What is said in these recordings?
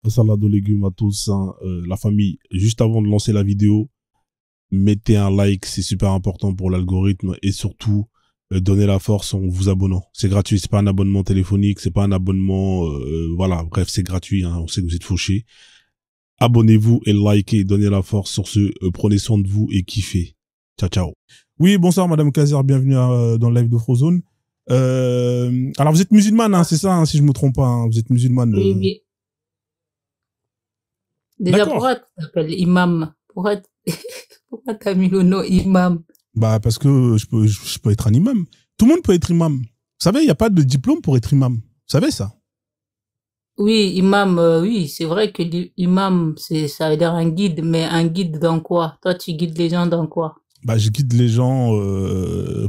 salade aux légumes à tous, hein, la famille. Juste avant de lancer la vidéo, mettez un like, c'est super important pour l'algorithme et surtout donnez la force en vous abonnant. C'est gratuit, c'est pas un abonnement téléphonique, c'est pas un abonnement, voilà, bref, c'est gratuit, hein, on sait que vous êtes fauchés. Abonnez-vous et likez, donnez la force sur ce, prenez soin de vous et kiffez. Ciao, ciao. Oui, bonsoir Madame Kazer, bienvenue dans le live de Frozone. Alors vous êtes musulmane, hein, c'est ça, hein, si je me trompe pas, hein, vous êtes musulmane. Oui, oui. Déjà, pourquoi tu t'appelles imam? Pourquoi t'as mis le nom imam? Bah parce que je peux être un imam. Tout le monde peut être imam. Vous savez, il n'y a pas de diplôme pour être imam. Vous savez ça? Oui, imam, oui, c'est vrai que l'imam, ça veut dire un guide, mais un guide dans quoi? Toi, tu guides les gens dans quoi? Bah je guide les gens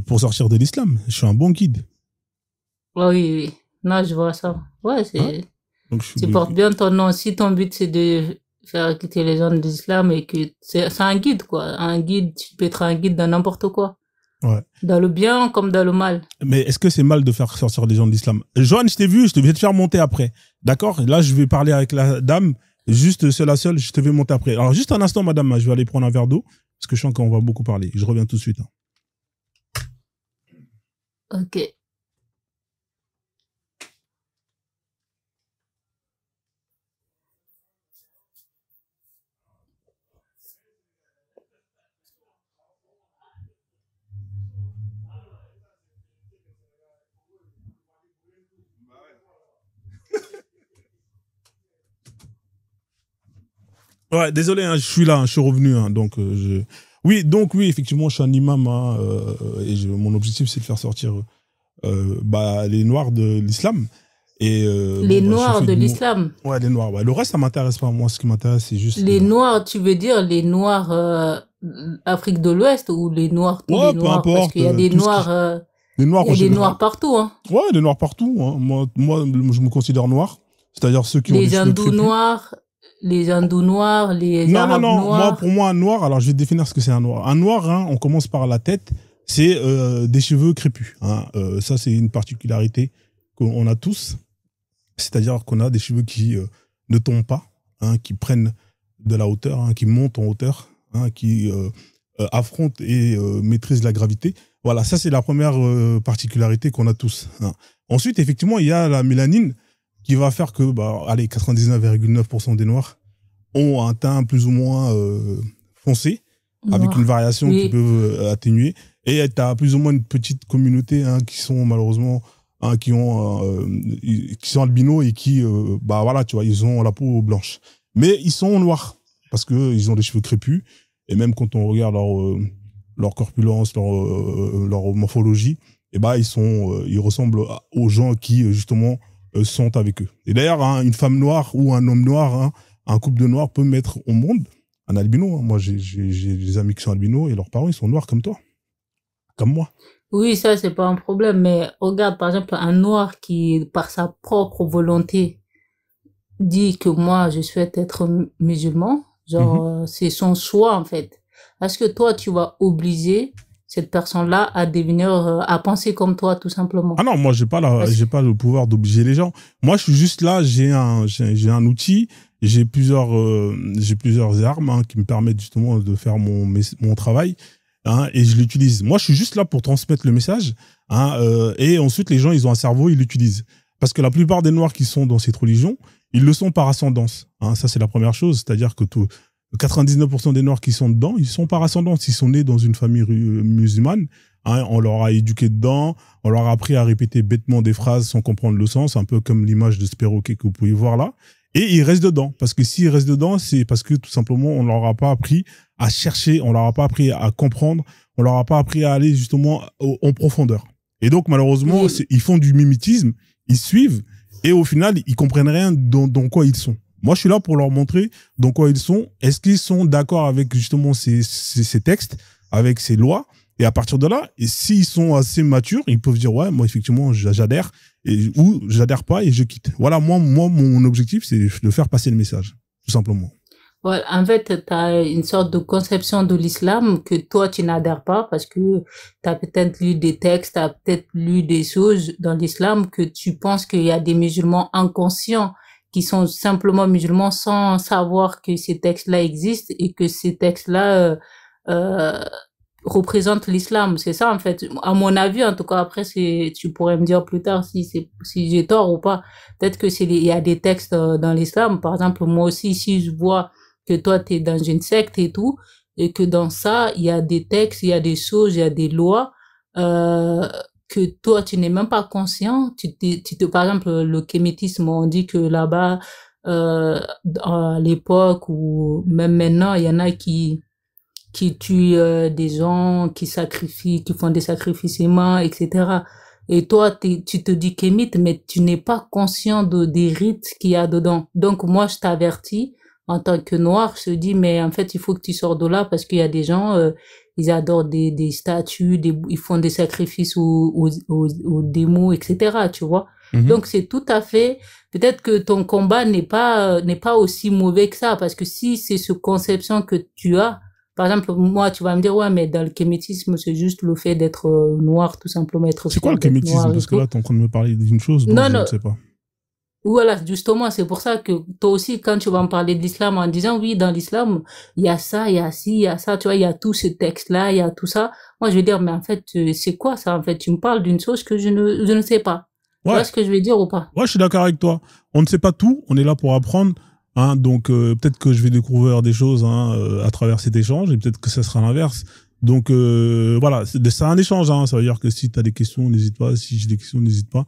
pour sortir de l'islam. Je suis un bon guide. Oh, oui, oui. Non, je vois ça. Ouais, Hein? Donc, tu portes bien ton nom. Si ton but c'est de faire quitter les gens de l'islam et que c'est un guide, quoi. Un guide, tu peux être un guide dans n'importe quoi. Ouais. Dans le bien comme dans le mal. Mais est-ce que c'est mal de faire sortir des gens de l'islam? Joanne, je t'ai vu, je vais te faire monter après. D'accord? Là, je vais parler avec la dame. Juste seule à seule, je te vais monter après. Alors, juste un instant, madame, je vais aller prendre un verre d'eau. Parce que je sens qu'on va beaucoup parler. Je reviens tout de suite. Hein. Ok. Ouais, désolé, hein, je suis là, hein, je suis revenu. Hein, donc, oui, effectivement, je suis un imam. Hein, et mon objectif, c'est de faire sortir les noirs de l'islam. Et les noirs de l'islam. Ouais, les noirs. Ouais. Le reste, ça m'intéresse pas. Moi, ce qui m'intéresse, c'est juste les noirs. Tu veux dire les noirs Afrique de l'Ouest ou les noirs tous les noirs? Peu importe, parce qu'il y a des noirs. Les noirs, il y a des noirs partout. Hein. Ouais, des noirs partout. Hein. Moi, je me considère noir. C'est-à-dire ceux qui ont des cheveux crépus. Les hindous noirs, les arabes noirs. Moi, pour moi, un noir, alors je vais définir ce que c'est un noir. Un noir, hein, on commence par la tête, c'est des cheveux crépus. Hein. Ça, c'est une particularité qu'on a tous. C'est-à-dire qu'on a des cheveux qui ne tombent pas, hein, qui prennent de la hauteur, hein, qui montent en hauteur, hein, qui affrontent et maîtrisent la gravité. Voilà, ça, c'est la première particularité qu'on a tous. Hein. Ensuite, effectivement, il y a la mélanine qui va faire que, 99,9% des noirs ont un teint plus ou moins foncé, avec une variation qui peut atténuer. Et tu as plus ou moins une petite communauté, hein, qui sont malheureusement, hein, qui sont albinos et qui, voilà, tu vois, ils ont la peau blanche. Mais ils sont noirs, parce qu'ils ont des cheveux crépus. Et même quand on regarde leur corpulence, leur morphologie, ils ressemblent aux gens qui, justement, sont avec eux. Et d'ailleurs, hein, une femme noire ou un homme noir, hein, un couple de noirs peut mettre au monde un albino. Hein. Moi, j'ai des amis qui sont albinos et leurs parents, ils sont noirs comme toi. Comme moi. Oui, ça, c'est pas un problème. Mais regarde, par exemple, un noir qui, par sa propre volonté, dit que moi, je souhaite être musulman. Genre, c'est son choix, en fait. Est-ce que toi, tu vas obliger cette personne-là à devenir, à penser comme toi, tout simplement? Ah non, moi, j'ai pas le pouvoir d'obliger les gens. Moi, je suis juste là, j'ai un outil, j'ai plusieurs armes, hein, qui me permettent justement de faire mon travail, hein, et je l'utilise. Moi, je suis juste là pour transmettre le message, hein, et ensuite, les gens, ils ont un cerveau, ils l'utilisent. Parce que la plupart des noirs qui sont dans cette religion, ils le sont par ascendance. Hein, ça, c'est la première chose. C'est-à-dire que 99% des noirs qui sont dedans, ils sont par ascendance. Ils sont nés dans une famille musulmane. Hein, on leur a éduqué dedans. On leur a appris à répéter bêtement des phrases sans comprendre le sens, un peu comme l'image de ce perroquet que vous pouvez voir là. Et ils restent dedans. Parce que s'ils restent dedans, c'est parce que tout simplement, on leur a pas appris à chercher, on leur a pas appris à comprendre, on leur a pas appris à aller justement en profondeur. Et donc, malheureusement, ils font du mimétisme, ils suivent, et au final, ils comprennent rien dans quoi ils sont. Moi, je suis là pour leur montrer dans quoi ils sont. Est-ce qu'ils sont d'accord avec justement ces textes, avec ces lois? Et à partir de là, et s'ils sont assez matures, ils peuvent dire, ouais, moi, effectivement, j'adhère, ou j'adhère pas et je quitte. Voilà, moi, mon objectif, c'est de faire passer le message, tout simplement. Ouais, en fait, tu as une sorte de conception de l'islam que toi, tu n'adhères pas parce que tu as peut-être lu des textes, tu as peut-être lu des choses dans l'islam que tu penses qu'il y a des musulmans inconscients qui sont simplement musulmans sans savoir que ces textes-là existent et que ces textes-là euh, représentent l'islam. C'est ça, en fait. À mon avis, en tout cas, après, tu pourrais me dire plus tard si j'ai tort ou pas. Peut-être que il y a des textes dans l'islam. Par exemple, moi aussi, si je vois que toi, t'es dans une secte et tout, et que dans ça, il y a des textes, il y a des choses, il y a des lois, que toi, tu n'es même pas conscient. Par exemple, le kémétisme, on dit que là-bas, à l'époque ou même maintenant, il y en a qui tuent des gens, qui sacrifient, qui font des sacrifices humains, etc. Et toi, tu te dis kémite, mais tu n'es pas conscient des rites qu'il y a dedans. Donc, moi, je t'avertis, en tant que noir, je te dis, mais en fait, il faut que tu sors de là parce qu'il y a des gens, ils adorent des statues, ils font des sacrifices aux démons, etc., tu vois. Donc, c'est tout à fait, peut-être que ton combat n'est pas aussi mauvais que ça, parce que si c'est cette conception que tu as, par exemple, moi, tu vas me dire, ouais, mais dans le kémétisme, c'est juste le fait d'être noir, tout simplement, être C'est quoi le kémétisme? Parce que là, t'es en train de me parler d'une chose dont je ne sais pas. Voilà, justement, c'est pour ça que toi aussi, quand tu vas me parler de l'islam en disant, oui, dans l'islam, il y a ça, il y a ci, il y a ça, tu vois, il y a tous ces textes-là, il y a tout ça. Moi, je vais dire, mais en fait, c'est quoi ça? En fait, tu me parles d'une chose que je ne sais pas. Ouais. Tu vois ce que je vais dire ou pas? Ouais, je suis d'accord avec toi. On ne sait pas tout, on est là pour apprendre. Hein, donc, peut-être que je vais découvrir des choses à travers cet échange et peut-être que ça sera l'inverse. Donc, voilà, c'est un échange. Hein, ça veut dire que si tu as des questions, n'hésite pas. Si j'ai des questions, n'hésite pas.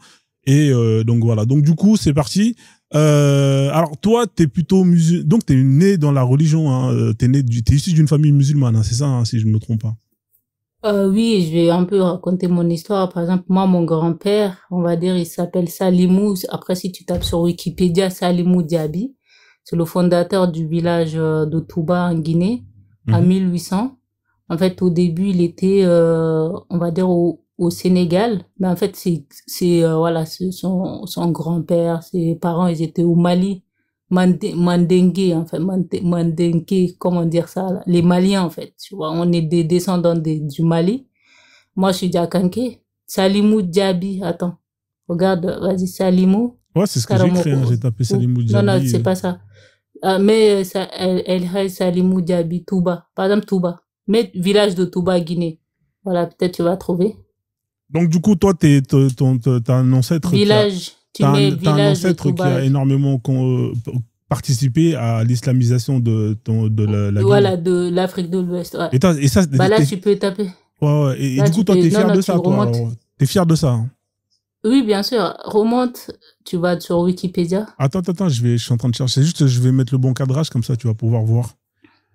Et donc voilà. Donc du coup, c'est parti. Alors toi, t'es plutôt musulman. Donc t'es né dans la religion. Hein, t'es issu d'une famille musulmane. Hein, c'est ça, hein, si je ne me trompe pas. Oui, je vais un peu raconter mon histoire. Par exemple, moi, mon grand-père, on va dire, il s'appelle Salimou. Après, si tu tapes sur Wikipédia, Salimou Diaby, c'est le fondateur du village de Touba en Guinée, en 1800. En fait, au début, il était, on va dire, au Sénégal, mais en fait voilà, son grand-père, ses parents, ils étaient au Mali, Mandingue, en fait, Mandingue, comment dire ça là, les Maliens en fait, tu vois, on est des descendants du Mali. Moi je suis Diakanké, Salimou Diaby, attends, regarde, vas-y, Salimou. Ouais, c'est ce que j'ai écrit, hein, j'ai tapé Salimou Diaby. Non, c'est pas ça. Mais elle reste Salimou Diaby, Touba, par exemple Touba, mais village de Touba, Guinée. Voilà, peut-être tu vas trouver. Donc, du coup, toi, t'as un ancêtre. Village, t'as un ancêtre qui a énormément participé à l'islamisation de la Guinée. Voilà, de l'Afrique de l'Ouest. Ouais. Et ça, bah là, tu peux taper. Ouais. Et du coup, toi, t'es fier de ça, toi. T'es fier de ça. Hein. Oui, bien sûr. Remonte, tu vas sur Wikipédia. Attends, je suis en train de chercher. C'est juste, je vais mettre le bon cadrage, comme ça, tu vas pouvoir voir.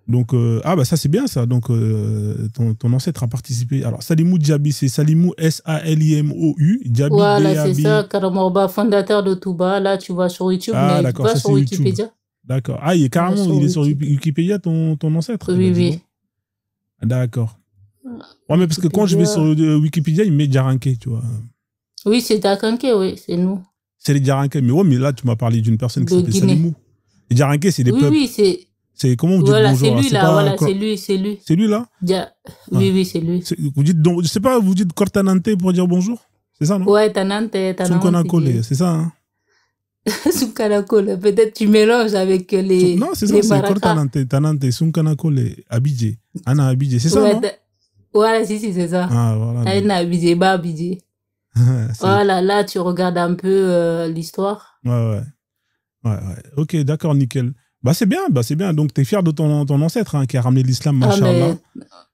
Donc, bah ça c'est bien ça. Donc, ton ancêtre a participé. Alors, Salimou Diaby, c'est Salimou S-A-L-I-M-O-U. Diaby, voilà, c'est ça. Karamorba, fondateur de Touba. Là, tu vas sur YouTube, mais pas sur Wikipédia. D'accord. Ah, il est sur Wikipédia, ton ancêtre. Oui. D'accord. Ouais, mais parce que quand je vais sur Wikipédia, il met Diaranké, tu vois. Oui, c'est Diaranké, oui, c'est nous. C'est les Diaranké. Mais ouais, mais là, tu m'as parlé d'une personne qui s'appelle Salimou. Les Diaranké, c'est des peuples. Oui, c'est... C'est comment vous dites voilà, bonjour? C'est lui, là, voilà, c'est lui. C'est lui, là? Oui, c'est lui. Vous dites, donc, je sais pas, vous dites Kortanante pour dire bonjour? C'est ça, non? Ouais, Tanante. Sunkonakole, c'est ça, hein? Sunkonakole, peut-être tu mélanges avec les. Non, c'est ça, c'est Kortanante, Tanante, Sunkonakole, Abidjé. Anna Abidjé, c'est ça, non? Voilà, si, c'est ça. Ah, voilà. Anna Abidjé, bah Abidjé. Voilà, là, tu regardes un peu l'histoire. Ouais. Ok, d'accord, nickel. Bah c'est bien. Donc t'es fier de ton ancêtre qui a ramené l'islam, machallah.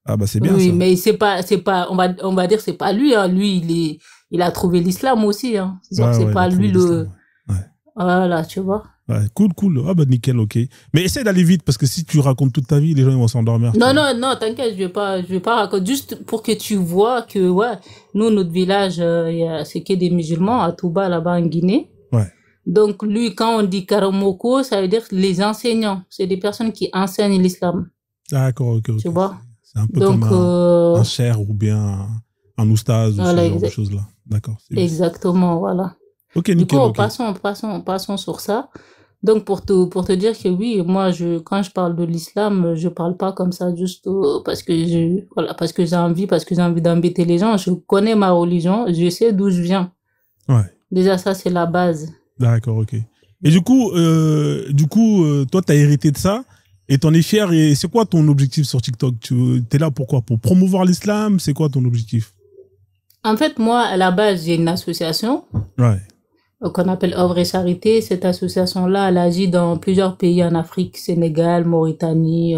Ah bah c'est bien. Oui, ça. mais c'est pas, on va dire c'est pas lui. Hein. Lui, il a trouvé l'islam aussi. Hein. C'est pas lui le. Ouais. Voilà, tu vois. Ouais, cool. Ah bah nickel, ok. Mais essaie d'aller vite parce que si tu racontes toute ta vie, les gens ils vont s'endormir. Non, t'inquiète, je vais pas raconter. Juste pour que tu vois que ouais, nous notre village, c'est que des musulmans à Touba là-bas en Guinée. Ouais. Donc, lui, quand on dit Karamoko, ça veut dire les enseignants. C'est des personnes qui enseignent l'islam. D'accord, ok. Tu vois? C'est un peu comme un cher ou bien un oustaz ou ce genre de choses-là. D'accord. Exactement, voilà. Ok, nickel. Du coup, passons sur ça. Donc, pour te dire que oui, moi, quand je parle de l'islam, je parle pas comme ça juste parce que j'ai envie d'embêter les gens. Je connais ma religion, je sais d'où je viens. Ouais. Déjà, ça, c'est la base. D'accord, ok. Et du coup, toi, t'as hérité de ça et t'en es fier. Et c'est quoi ton objectif sur TikTok? Tu es là pour quoi? Pour promouvoir l'islam? C'est quoi ton objectif? En fait, moi, à la base, j'ai une association Ouais. qu'on appelle Œuvre et Charité. Cette association-là, elle agit dans plusieurs pays en Afrique, Sénégal, Mauritanie,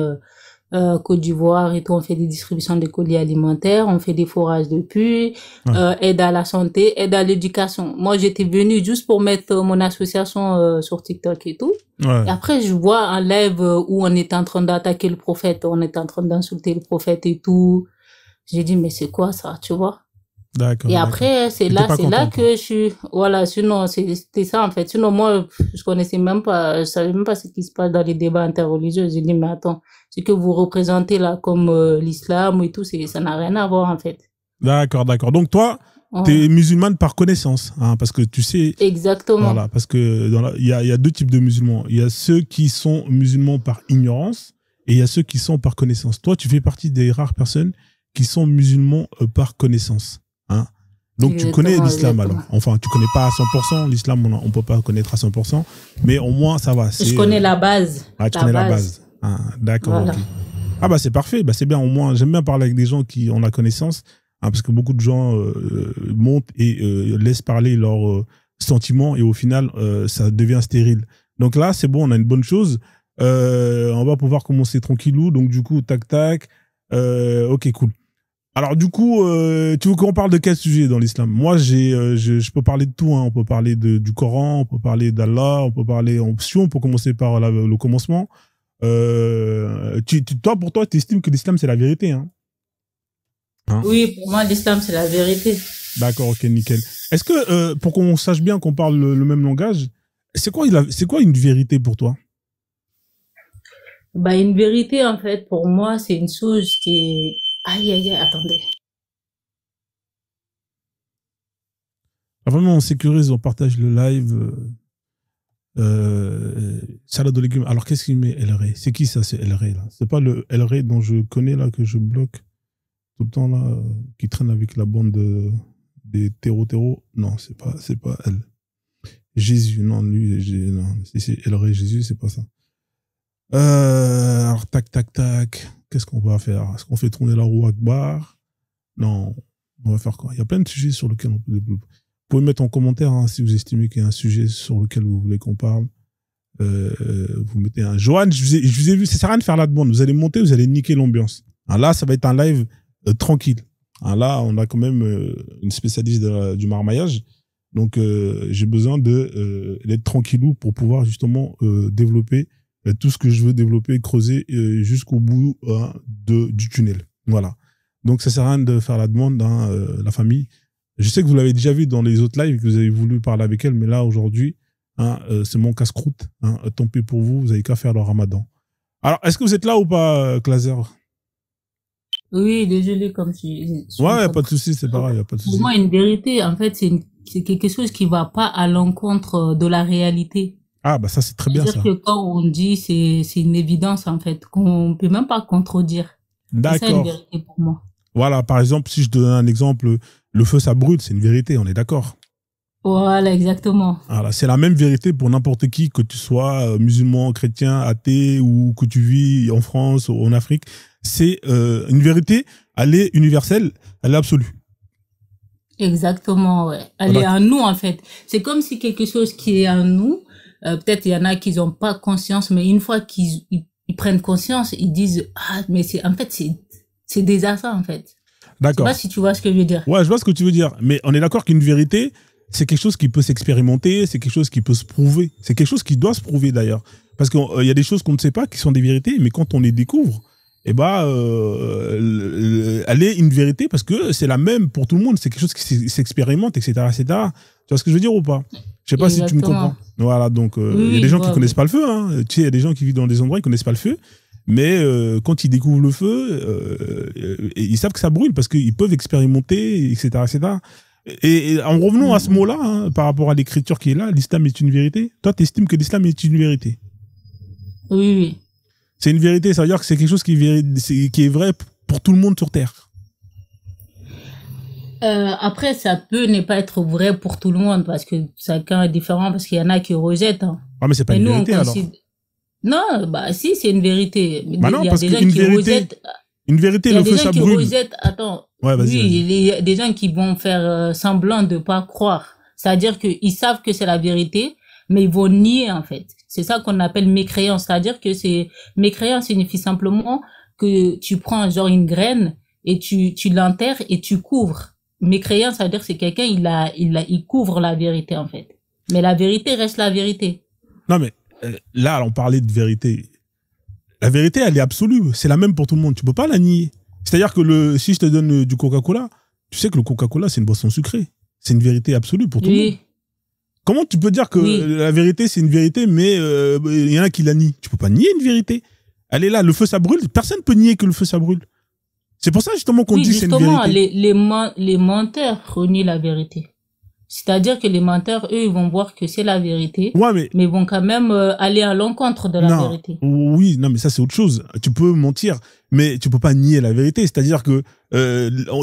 Côte d'Ivoire et tout. On fait des distributions de colis alimentaires, on fait des forages de puits, Ouais. aide à la santé, aide à l'éducation. Moi, j'étais venue juste pour mettre mon association sur TikTok et tout. Ouais. Et après, je vois un live où on était en train d'attaquer le prophète, on était en train d'insulter le prophète et tout. J'ai dit, mais c'est quoi ça, tu vois? D'accord. Et D'accord. après, T'étais pas c'est là content, toi. que je suis, voilà, sinon, c'était ça, en fait. Sinon, moi, je connaissais même pas, je savais même pas ce qui se passe dans les débats interreligieux. J'ai dit, mais attends, ce que vous représentez là, comme l'islam et tout, ça n'a rien à voir, en fait. D'accord, d'accord. Donc toi, Ouais. t'es musulmane par connaissance, hein, parce que tu sais, Exactement. voilà, parce que il y a deux types de musulmans. Il y a ceux qui sont musulmans par ignorance et il y a ceux qui sont par connaissance. Toi, tu fais partie des rares personnes qui sont musulmans par connaissance, hein. Donc tu connais Exactement, l'islam alors. exactement. Enfin, tu connais pas à 100%. L'islam, on peut pas connaître à 100%, mais au moins ça va. Je connais la base. Ah, tu La connais la base. base. Ah, d'accord, Voilà. ok. Ah bah c'est parfait, bah c'est bien. Au moins, j'aime bien parler avec des gens qui ont la connaissance, hein, parce que beaucoup de gens montent et laissent parler leurs sentiments et au final, ça devient stérile. Donc là, c'est bon, on a une bonne chose. On va pouvoir commencer tranquillou. Donc du coup, tac tac. Ok, cool. Alors du coup, tu veux qu'on parle de quel sujet dans l'islam? Moi, je peux parler de tout, hein. On peut parler du Coran, on peut parler d'Allah, on peut parler. Si on peut commencer par le commencement. Toi, pour toi, tu estimes que l'islam, c'est la vérité, hein? Hein? Oui, pour moi, l'islam, c'est la vérité. D'accord, ok, nickel. Est-ce que, pour qu'on sache bien qu'on parle le même langage, c'est quoi une vérité pour toi? Bah, une vérité, en fait, pour moi, c'est une chose qui est... Aïe, aïe, aïe, attendez. Ah, vraiment, on sécurise, on partage le live. Salade de légumes. Alors, qu'est-ce qu'il met El Rey? C'est qui ça, c'est El Rey, là? C'est pas le El Rey dont je connais, là, que je bloque tout le temps, là, qui traîne avec la bande des terreaux. Non, c'est pas elle. Jésus, non, lui, non, c'est El Rey, Jésus, c'est pas ça. Alors, tac, tac, tac. Qu'est-ce qu'on va faire? Est-ce qu'on fait tourner la roue Akbar? Non. On va faire quoi? Il y a plein de sujets sur lesquels on peut développer. Vous pouvez mettre en commentaire, hein, si vous estimez qu'il y a un sujet sur lequel vous voulez qu'on parle. Vous mettez un Johan, je vous ai vu, ça sert à rien de faire la demande. Vous allez monter, vous allez niquer l'ambiance. Alors là, ça va être un live tranquille. Alors là, on a quand même une spécialiste du marmaillage. Donc, j'ai besoin d'être tranquillou pour pouvoir justement développer tout ce que je veux développer, creuser jusqu'au bout du tunnel. Voilà. Donc, ça sert à rien de faire la demande, hein, la famille. Je sais que vous l'avez déjà vu dans les autres lives, que vous avez voulu parler avec elle, mais là, aujourd'hui, hein, c'est mon casse-croûte. Hein, tant pis pour vous, vous avez qu'à faire le ramadan. Alors, est-ce que vous êtes là ou pas, Clazer? Oui, désolé, comme Ouais, pas de souci, c'est pareil, y a pas de Pour souci. moi, une vérité, en fait, c'est quelque chose qui va pas à l'encontre de la réalité. Ah, bah ça, c'est très bien, ça. C'est-à-dire que quand on dit, c'est une évidence, en fait, qu'on peut même pas contredire. C'est ça une D'accord. vérité pour moi. Voilà, par exemple, si je donne un exemple, le feu, ça brûle, c'est une vérité, on est d'accord. Voilà, exactement. Voilà, c'est la même vérité pour n'importe qui, que tu sois musulman, chrétien, athée ou que tu vis en France ou en Afrique. C'est une vérité, elle est universelle, elle est absolue. Exactement, ouais. Elle est en nous, en fait. C'est comme si quelque chose qui est en nous, peut-être il y en a qui n'ont pas conscience, mais une fois qu'ils prennent conscience, ils disent, ah, mais en fait, c'est déjà ça, en fait. D'accord. Je sais pas si tu vois ce que je veux dire. Ouais, je vois ce que tu veux dire. Mais on est d'accord qu'une vérité, c'est quelque chose qui peut s'expérimenter, c'est quelque chose qui peut se prouver. C'est quelque chose qui doit se prouver, d'ailleurs. Parce qu'il y a des choses qu'on ne sait pas qui sont des vérités, mais quand on les découvre, eh ben, elle est une vérité parce que c'est la même pour tout le monde. C'est quelque chose qui s'expérimente, etc., etc. Tu vois ce que je veux dire ou pas? Je sais pas si tu me comprends. Voilà, donc il y a des gens qui connaissent pas le feu. Hein. Tu sais, il y a des gens qui vivent dans des endroits, ils connaissent pas le feu. Mais quand ils découvrent le feu, ils savent que ça brûle parce qu'ils peuvent expérimenter, etc., etc. Et en revenant à ce mot-là, hein, par rapport à l'écriture qui est là, l'islam est une vérité. Toi, tu estimes que l'islam est une vérité? Oui, oui. C'est une vérité, ça veut dire que c'est quelque chose qui est vrai pour tout le monde sur Terre. Après, ça peut ne pas être vrai pour tout le monde parce que chacun est différent, parce qu'il y en a qui rejettent. Hein. Ah, mais c'est pas Et une nous, vérité, alors. Non, bah si, c'est une vérité. Bah non, Il y a parce des gens qu'une qui vérité, rejettent. une vérité, Il y a le des feu, gens ça qui brûle. rejettent. Attends, Ouais, vas-y, oui, vas-y. il y a des gens qui vont faire semblant de pas croire. C'est-à-dire qu'ils savent que c'est la vérité, mais ils vont nier en fait. C'est ça qu'on appelle mécréance. C'est-à-dire que c'est mécréance signifie simplement que tu prends genre une graine et tu l'enterres et tu couvres. Mécréance, ça veut dire que c'est quelqu'un il couvre la vérité en fait. Mais la vérité reste la vérité. Non, mais là, on parlait de vérité. La vérité, elle est absolue. C'est la même pour tout le monde. Tu peux pas la nier. C'est-à-dire que si je te donne du Coca-Cola, tu sais que le Coca-Cola, c'est une boisson sucrée. C'est une vérité absolue pour tout le monde. Oui, Comment tu peux dire que oui. la vérité, c'est une vérité, mais il y en a qui la nient? Tu peux pas nier une vérité. Elle est là, le feu, ça brûle. Personne peut nier que le feu, ça brûle. C'est pour ça, justement, qu'on Oui, dit que c'est une justement, vérité. les menteurs renient la vérité. C'est-à-dire que les menteurs, eux, ils vont voir que c'est la vérité, Ouais, mais mais ils vont quand même aller à l'encontre de la non. vérité. Oui, non, mais ça, c'est autre chose. Tu peux mentir, mais tu peux pas nier la vérité. C'est-à-dire que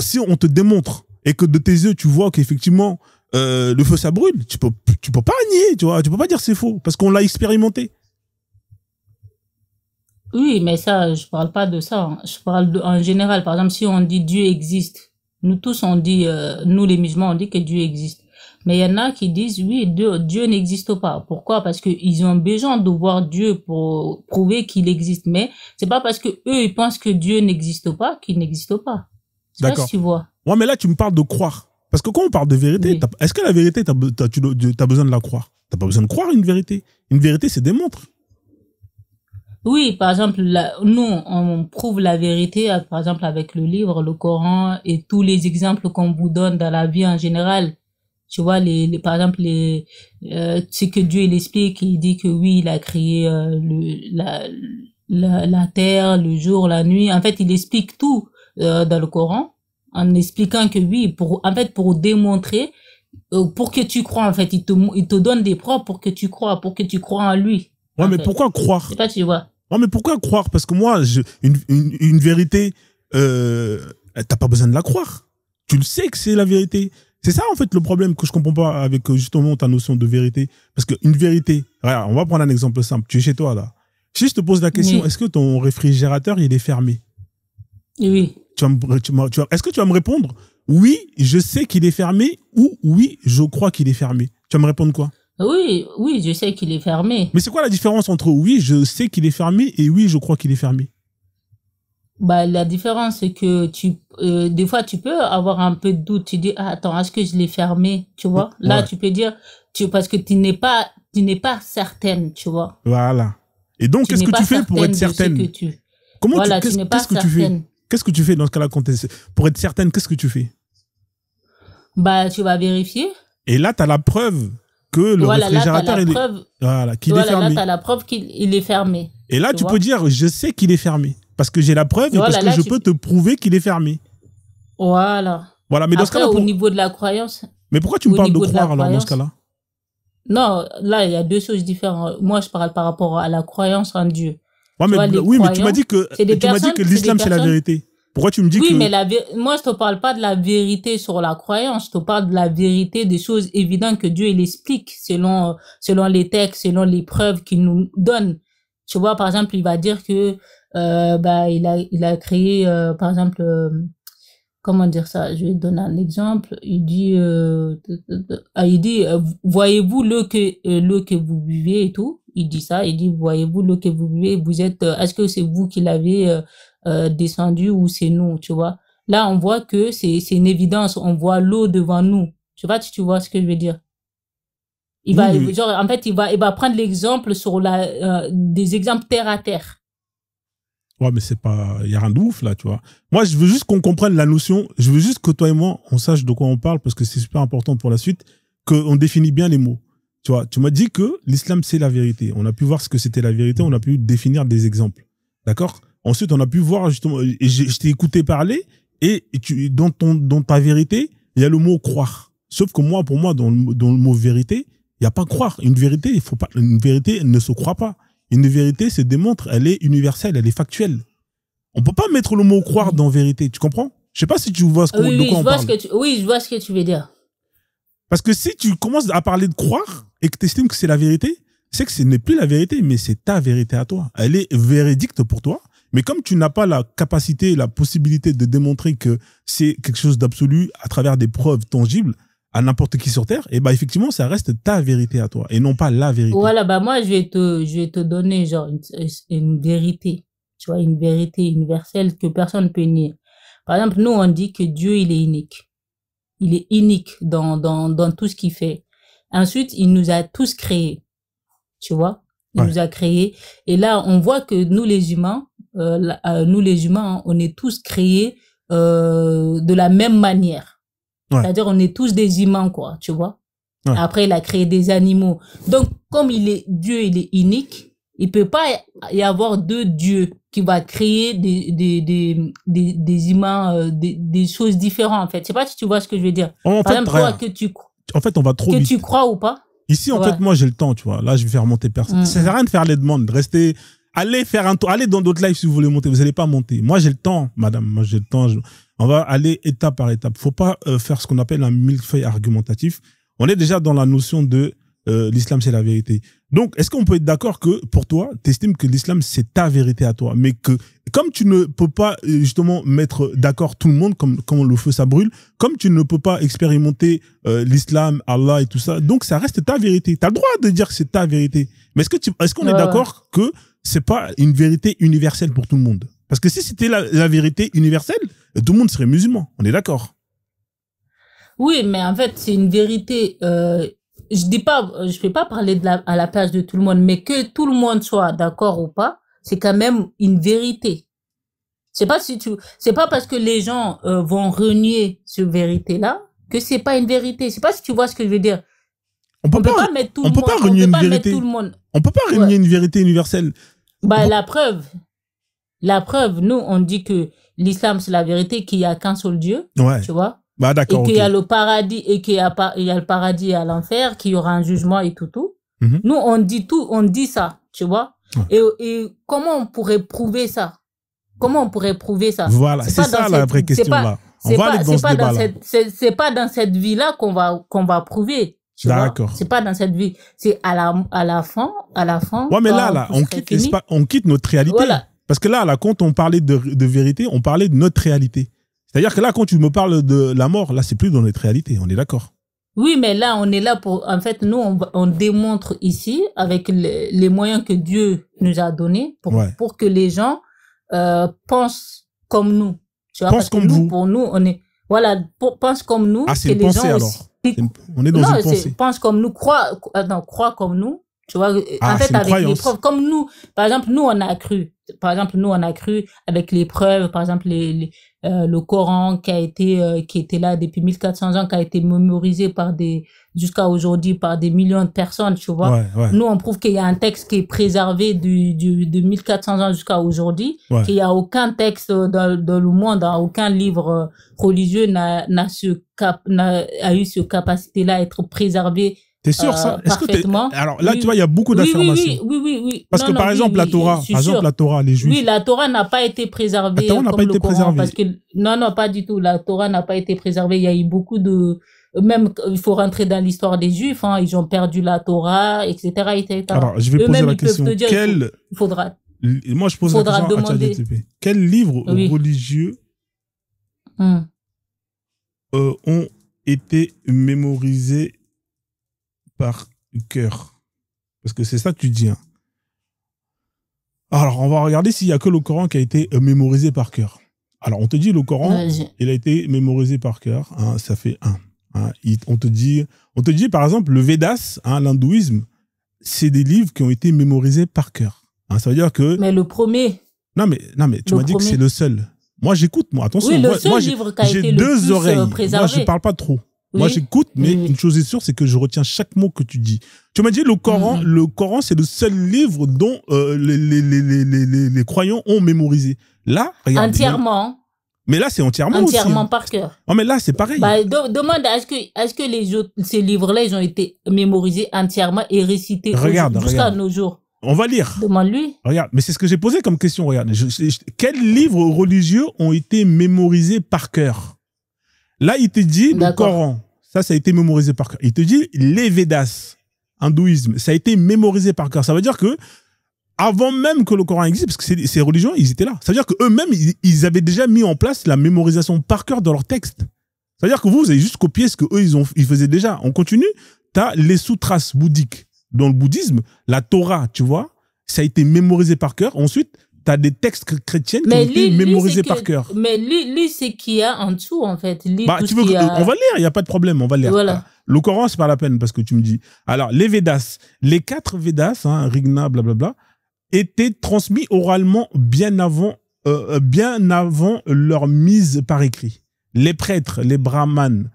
si on te démontre et que de tes yeux, tu vois qu'effectivement, le feu, ça brûle, tu peux pas nier, tu vois. Tu peux pas dire c'est faux parce qu'on l'a expérimenté. Oui, mais ça, je parle pas de ça, hein. Je parle en général. Par exemple, si on dit Dieu existe, nous tous, on dit, nous les musulmans, on dit que Dieu existe. Mais il y en a qui disent, oui, Dieu n'existe pas. Pourquoi? Parce qu'ils ont besoin de voir Dieu pour prouver qu'il existe. Mais c'est pas parce que eux, ils pensent que Dieu n'existe pas qu'il n'existe pas. Je sais pas D'accord. si tu vois. Ouais, mais là, tu me parles de croire. Parce que quand on parle de vérité, Oui. est-ce que la vérité, t'as besoin de la croire? T'as pas besoin de croire une vérité. Une vérité, c'est des montres. Oui, par exemple, nous, on prouve la vérité, par exemple, avec le livre, le Coran et tous les exemples qu'on vous donne dans la vie en général. Tu vois, par exemple, ce que Dieu il explique, il dit que oui, il a créé la terre, le jour, la nuit. En fait, il explique tout dans le Coran en expliquant que oui, pour démontrer, pour que tu crois, en fait, il te donne des preuves pour que tu crois en lui. Ouais, En mais fait. pourquoi croire? Je sais pas, tu vois. Ouais, mais pourquoi croire? Parce que moi, une vérité, t'as pas besoin de la croire. Tu le sais que c'est la vérité. C'est ça, en fait, le problème que je comprends pas avec justement ta notion de vérité. Parce qu'une vérité, regarde, on va prendre un exemple simple. Tu es chez toi, là. Si je te pose la question, Oui. est-ce que ton réfrigérateur, il est fermé? Oui. Est-ce que tu vas me répondre, oui, je sais qu'il est fermé, ou oui, je crois qu'il est fermé? Tu vas me répondre quoi? Oui, oui, je sais qu'il est fermé. Mais c'est quoi la différence entre oui, je sais qu'il est fermé et oui, je crois qu'il est fermé? Bah, la différence, c'est que des fois, tu peux avoir un peu de doute. Tu dis, ah, attends, est-ce que je l'ai fermé? Tu vois? Là, Ouais. tu peux dire, parce que tu n'es pas certaine, tu vois? Voilà. Et donc, Tu qu'est-ce n'es que pas tu fais pour être certaine de ce certaine? que tu, Comment voilà, tu qu'est-ce n'es pas qu'est-ce que tu fais? certaine. Qu'est-ce que tu fais dans ce cas-là pour être certaine, qu'est-ce que tu fais? Bah, tu vas vérifier. Et là, tu as la preuve que le Voilà, là, t'as réfrigérateur, la preuve. voilà, qu'il est Voilà, là, fermé. t'as la preuve qu'il est fermé. Et là, tu vois? peux dire, je sais qu'il est fermé. Parce que j'ai la preuve et Voilà, parce que là, je peux te prouver qu'il est fermé. Voilà. Voilà, mais dans ce Après, cas-là, au niveau de la croyance, mais pourquoi tu me au parles de niveau de la croire alors dans ce croyance, cas-là? non, là, il y a deux choses différentes. Moi, je parle par rapport à la croyance en Dieu. Ouais, Tu mais, vois, les oui, mais tu m'as croyants, dit que, c'est des l'islam, c'est la personnes. vérité. Pourquoi tu me dis Oui, que... mais moi, je te parle pas de la vérité sur la croyance. Je te parle de la vérité des choses évidentes que Dieu, il explique selon les textes, selon les preuves qu'il nous donne. Tu vois, par exemple, il va dire que, bah, il a créé, par exemple, comment dire ça? Je vais te donner un exemple. Il dit, voyez-vous l'eau que vous buvez et tout. Il dit ça. Il dit, voyez-vous l'eau que vous buvez. Vous êtes, est-ce que c'est vous qui l'avez descendu ou c'est nous, tu vois? Là, on voit que c'est une évidence. On voit l'eau devant nous. Tu vois, tu vois ce que je veux dire? Il va, Oui, genre, en fait, il va prendre l'exemple sur des exemples terre à terre. ouais, mais c'est pas, il y a rien de ouf, là, tu vois. Moi, je veux juste qu'on comprenne la notion. Je veux juste que toi et moi, on sache de quoi on parle parce que c'est super important pour la suite, qu'on définit bien les mots. Tu vois, tu m'as dit que l'islam, c'est la vérité. On a pu voir ce que c'était la vérité. On a pu définir des exemples. D'accord? Ensuite, on a pu voir, justement, et je t'ai écouté parler et dans ta vérité, il y a le mot croire. Sauf que moi, pour moi, dans le mot vérité, il n'y a pas croire. Une vérité, une vérité ne se croit pas. Une vérité se démontre, elle est universelle, elle est factuelle. On peut pas mettre le mot croire dans vérité, tu comprends? Je sais pas si tu vois de quoi on parle. Oui, je vois ce que tu veux dire. Parce que si tu commences à parler de croire et que tu estimes que c'est la vérité, c'est que ce n'est plus la vérité, mais c'est ta vérité à toi. Elle est véridique pour toi. Mais comme tu n'as pas la capacité, la possibilité de démontrer que c'est quelque chose d'absolu à travers des preuves tangibles à n'importe qui sur Terre, et bah effectivement, ça reste ta vérité à toi et non pas la vérité. Voilà, bah moi, je vais te donner genre une vérité, tu vois, une vérité universelle que personne ne peut nier. Par exemple, nous, on dit que Dieu, il est unique. Il est unique dans tout ce qu'il fait. Ensuite, il nous a tous créés, tu vois. Il nous a créés. Et là, on voit que nous, les humains, on est tous créés de la même manière. Ouais. C'est-à-dire, on est tous des humains, quoi, tu vois. Ouais. Après, il a créé des animaux. Donc, comme Dieu, il est unique, il peut pas y avoir deux dieux qui va créer des humains, des choses différentes, en fait. Je sais pas si tu vois ce que je veux dire. Par exemple, toi, en fait, on va trop vite. Que tu crois ou pas. Ici, en fait, moi, j'ai le temps, tu vois. Là, je vais faire monter personne. Ça sert à rien de faire les demandes. Allez faire un tour. Allez dans d'autres lives si vous voulez monter. Vous n'allez pas monter. Moi, j'ai le temps, madame. Moi, j'ai le temps. On va aller étape par étape. Faut pas faire ce qu'on appelle un millefeuille argumentatif. On est déjà dans la notion de l'islam, c'est la vérité. Donc, est-ce qu'on peut être d'accord que, pour toi, tu estimes que l'islam, c'est ta vérité à toi, mais que, comme tu ne peux pas, justement, mettre d'accord tout le monde, comme le feu, ça brûle, comme tu ne peux pas expérimenter l'islam, Allah et tout ça, donc ça reste ta vérité. Tu as le droit de dire que c'est ta vérité. Mais est-ce qu'on est d'accord que c'est pas une vérité universelle pour tout le monde? Parce que si c'était la vérité universelle, tout le monde serait musulman. On est d'accord? Oui, mais en fait, c'est une vérité, je peux pas parler à la place de tout le monde, mais que tout le monde soit d'accord ou pas, c'est quand même une vérité. C'est pas parce que les gens vont renier cette vérité-là que c'est pas une vérité. Je sais pas si tu vois ce que je veux dire. On peut pas mettre tout le monde. On peut pas renier une vérité. On peut pas renier une vérité universelle. Bah, la preuve, nous, on dit que l'islam, c'est la vérité, qu'il y a qu'un seul Dieu. Ouais. Tu vois? Bah, d'accord. Et qu'il y a le paradis, et qu'il y a le paradis et l'enfer, qu'il y aura un jugement et tout. Nous, on dit ça, tu vois? Et comment on pourrait prouver ça? Voilà, c'est ça la vraie question là. On va aller dans ce débat-là. C'est pas dans cette vie-là qu'on va prouver. D'accord. C'est pas dans cette vie. C'est à la fin. Ouais, mais là, on quitte notre réalité. Voilà. Parce que là, quand on parlait de vérité, on parlait de notre réalité. C'est-à-dire que là, quand tu me parles de la mort, là, c'est plus dans notre réalité. On est d'accord. Oui, mais là, on est là pour, en fait, nous, on démontre ici, avec les moyens que Dieu nous a donnés, pour que les gens, pensent comme nous. Tu vois, pense comme vous. Pour nous, on est, voilà, pense comme nous. Ah, c'est une pensée, alors. On est dans une pensée. Pense comme nous, crois comme nous. Tu vois, en fait, avec les preuves, comme nous, par exemple, nous, on a cru. Par exemple, nous, on a cru avec les preuves, par exemple, le Coran qui était là depuis 1400 ans, qui a été mémorisé jusqu'à aujourd'hui par des millions de personnes, tu vois. Ouais. Nous, on prouve qu'il y a un texte qui est préservé de 1400 ans jusqu'à aujourd'hui, qu'il y a aucun texte dans le monde, aucun livre religieux n'a eu cette capacité-là à être préservé. T'es sûr ça? Parfaitement. Alors là, tu vois, il y a beaucoup d'affirmations. Oui. Parce que par exemple, la Torah, les Juifs. Oui, la Torah n'a pas été préservée. La Torah n'a pas été préservée. Parce que non, pas du tout. La Torah n'a pas été préservée. Il y a eu beaucoup de, même il faut rentrer dans l'histoire des Juifs. Hein, ils ont perdu la Torah, etc. Alors, je vais poser la question. Il faudra. Moi, je pose la question à ChatGPT. Quels livres religieux ont été mémorisés par cœur? Parce que c'est ça que tu dis. Hein. Alors, on va regarder s'il n'y a que le Coran qui a été mémorisé par cœur. Alors, on te dit le Coran, il a été mémorisé par cœur. Hein, ça fait 1. Hein. On te dit, par exemple, le Védas, hein, l'hindouisme, c'est des livres qui ont été mémorisés par cœur. Hein, ça veut dire que... Mais le premier... Non, mais tu m'as dit que c'est le seul. Moi, j'écoute. Moi, attention. Oui, le seul livre qui a été le plus oreilles. préservé. Moi, je ne parle pas trop. Moi, j'écoute, mais une chose est sûre, c'est que je retiens chaque mot que tu dis. Tu m'as dit le Coran, c'est le seul livre dont les croyants ont mémorisé. Là, regarde. Entièrement. Mais là, c'est entièrement aussi. Entièrement par cœur. Oh, mais là, c'est pareil. Bah, demande, est-ce que ces livres-là, ils ont été mémorisés entièrement et récités jusqu'à nos jours? On va lire. Demande-lui. Regarde, mais c'est ce que j'ai posé comme question. Regarde, quels livres religieux ont été mémorisés par cœur? Là, il te dit le Coran. Ça a été mémorisé par cœur. Il te dit les Védas. hindouisme, ça a été mémorisé par cœur. Ça veut dire que avant même que le Coran existe, parce que ces religions, ils étaient là. Ça veut dire qu'eux-mêmes, ils avaient déjà mis en place la mémorisation par cœur dans leurs textes. Ça veut dire que vous avez juste copié ce qu'eux, ils faisaient déjà. On continue, tu as les sutras bouddhiques. Dans le bouddhisme, la Torah, tu vois, ça a été mémorisé par cœur. Ensuite, tu as des textes chrétiens qui ont été mémorisés par cœur. Mais lis ce qu'il y a en dessous, en fait. On va lire, il n'y a pas de problème, on va lire. Voilà. Le Coran, c'est pas la peine parce que tu me dis. Alors, les Védas, les 4 Védas, hein, Rigna, blablabla, étaient transmis oralement bien avant leur mise par écrit. Les prêtres, les brahmanes,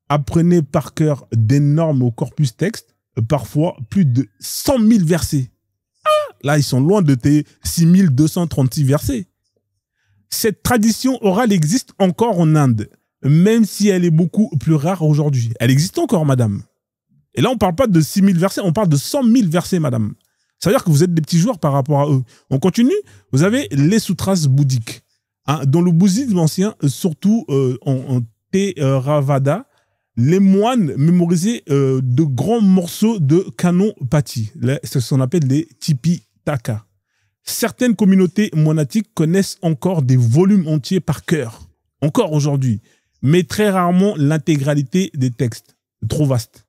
apprenaient par cœur d'énormes corpus textes, parfois plus de 100 000 versets. Là, ils sont loin de tes 6236 versets. Cette tradition orale existe encore en Inde, même si elle est beaucoup plus rare aujourd'hui. Elle existe encore, madame. Et là, on ne parle pas de 6000 versets, on parle de 100 000 versets, madame. Ça veut dire que vous êtes des petits joueurs par rapport à eux. On continue. Vous avez les sutras bouddhiques. Hein, dans le bouddhisme ancien, surtout en Theravada, les moines mémorisaient de grands morceaux de canon pati. C'est ce qu'on appelle les Tipitaka. Certaines communautés monatiques connaissent encore des volumes entiers par cœur, encore aujourd'hui, mais très rarement l'intégralité des textes. Trop vaste.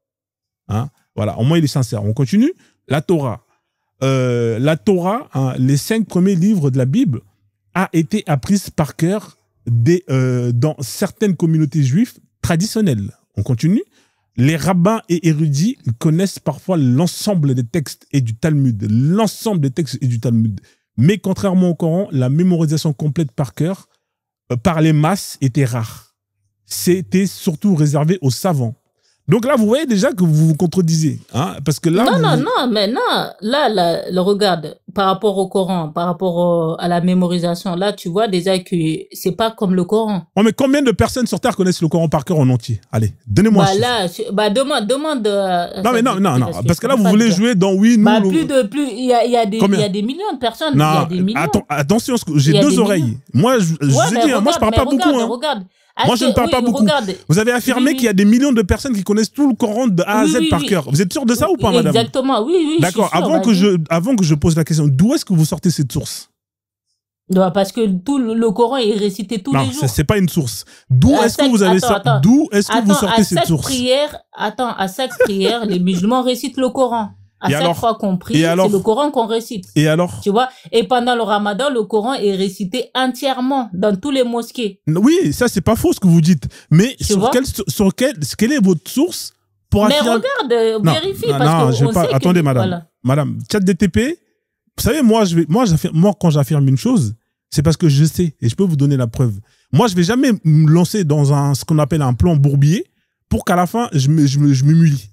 Hein? Voilà, au moins il est sincère. On continue. La Torah. Hein, les 5 premiers livres de la Bible, a été apprise par cœur dans certaines communautés juives traditionnelles. On continue. Les rabbins et érudits connaissent parfois l'ensemble des textes et du Talmud. L'ensemble des textes et du Talmud. Mais contrairement au Coran, la mémorisation complète par cœur, par les masses, était rare. C'était surtout réservé aux savants. Donc là, vous voyez déjà que vous vous contredisez. Hein, parce que là, Là, regarde, par rapport au Coran, par rapport à la mémorisation, là, tu vois déjà que c'est pas comme le Coran. Oh, mais combien de personnes sur Terre connaissent le Coran par cœur en entier? Allez, donnez-moi un chiffre. Demande. Non, parce que là, vous voulez jouer dans oui, nous. Il y a des millions de personnes. Non, il y a des millions. Attention, j'ai 2 oreilles. Moi, je parle pas beaucoup. Regarde. Moi, je ne parle pas beaucoup. Vous avez affirmé qu'il y a des millions de personnes qui connaissent tout le Coran de A à Z par cœur. Vous êtes sûr de ça ou pas, madame? Exactement, oui. D'accord. Avant que je pose la question, d'où est-ce que vous sortez cette source? Parce que tout le Coran est récité tous les jours. Non, c'est pas une source. D'où est-ce que vous avez ça? D'où est-ce que vous sortez cette source? À chaque prière, les musulmans récitent le Coran. À chaque fois qu'on prie, c'est le Coran qu'on récite. Et alors? Tu vois? Et pendant le Ramadan, le Coran est récité entièrement dans tous les mosquées. Oui, ça, c'est pas faux ce que vous dites. Mais quelle est votre source pour affirmer... Mais regarde, vérifie. Attendez, madame. Voilà. Madame, ChatGPT, vous savez, moi, quand j'affirme une chose, c'est parce que je sais et je peux vous donner la preuve. Moi, je vais jamais me lancer dans ce qu'on appelle un plan bourbier pour qu'à la fin, je m'humilie.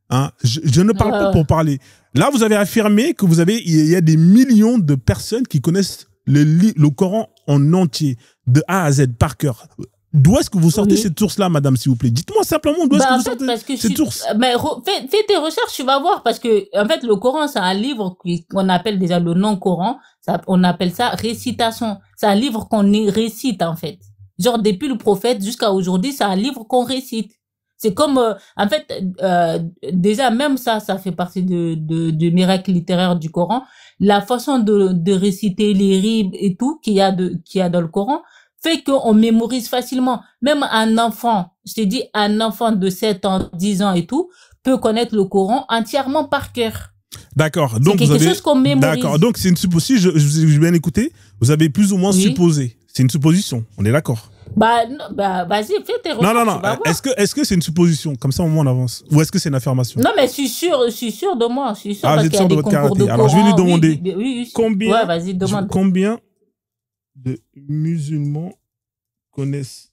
Hein, je ne parle pas pour parler. Là, vous avez affirmé que il y a des millions de personnes qui connaissent le Coran en entier, de A à Z, par cœur. D'où est-ce que vous sortez cette source-là, madame, s'il vous plaît? Dites-moi simplement d'où est-ce que vous sortez cette source. Mais fais tes recherches, tu vas voir, parce que, en fait, le Coran, c'est un livre qu'on appelle déjà le non-Coran. On appelle ça récitation. C'est un livre qu'on récite, en fait. Genre, depuis le prophète jusqu'à aujourd'hui, c'est un livre qu'on récite. C'est comme, en fait, déjà, même ça fait partie du miracle littéraire du Coran. La façon de réciter les rimes et tout qu'il y a dans le Coran fait qu'on mémorise facilement. Même un enfant, je t'ai dit, un enfant de 7 ans, 10 ans et tout, peut connaître le Coran entièrement par cœur. D'accord. Donc, c'est quelque chose qu'on mémorise. D'accord. Donc, c'est une supposition. Si je bien écouté, vous avez plus ou moins supposé. C'est une supposition. On est d'accord. Vas-y, fais tes recherches. Non. Est-ce que c'est une supposition? Comme ça, au moins, on avance. Ou est-ce que c'est une affirmation? Non, mais je suis sûr de moi. Je suis sûr vous êtes sûr de votre karaté. Alors, je vais lui demander. Demande. Combien de musulmans connaissent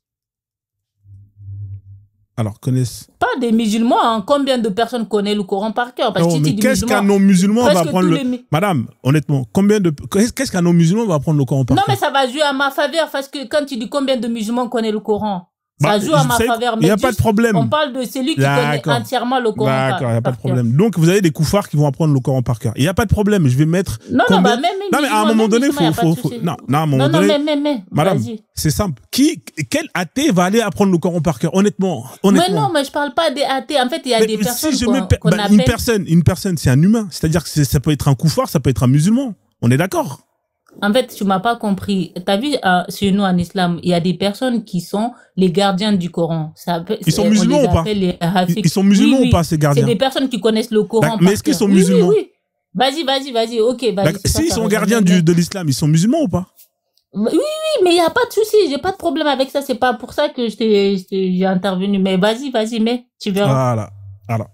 Pas des musulmans, hein. Combien de personnes connaissent le Coran par cœur? Non, mais qu'est-ce qu'un non-musulman va apprendre Madame, honnêtement, qu'est-ce qu'un non-musulman va apprendre le Coran par cœur? Non, mais ça va jouer à ma faveur, parce que quand tu dis combien de musulmans connaissent le Coran, Ça joue à ma faveur. Il n'y a pas de problème. On parle de celui qui connaît entièrement le Coran. D'accord, il n'y a pas de problème. Donc, vous avez des koufars qui vont apprendre le Coran par cœur. Il n'y a pas de problème. Je vais mettre. Non, non, mais à un moment donné, il faut. Non, à un moment donné. Mais. Madame, c'est simple. Quel athée va aller apprendre le Coran par cœur? Honnêtement. Mais non, mais je ne parle pas des athées. En fait, il y a des personnes qu'on appelle. Une personne, c'est un humain. C'est-à-dire que ça peut être un koufar, ça peut être un musulman. On est d'accord? En fait, tu m'as pas compris. Tu as vu, chez nous en islam, il y a des personnes qui sont les gardiens du Coran. Ils sont musulmans ou pas? Ils sont musulmans ou pas, ces gardiens? C'est des personnes qui connaissent le Coran. Mais est-ce qu'ils sont musulmans? Oui. Vas-y. Ok, vas-y. S'ils sont gardiens de l'islam, ils sont musulmans ou pas? Oui, mais il n'y a pas de souci. J'ai pas de problème avec ça. C'est pas pour ça que j'ai intervenu. Mais vas-y, mais tu verras. Voilà.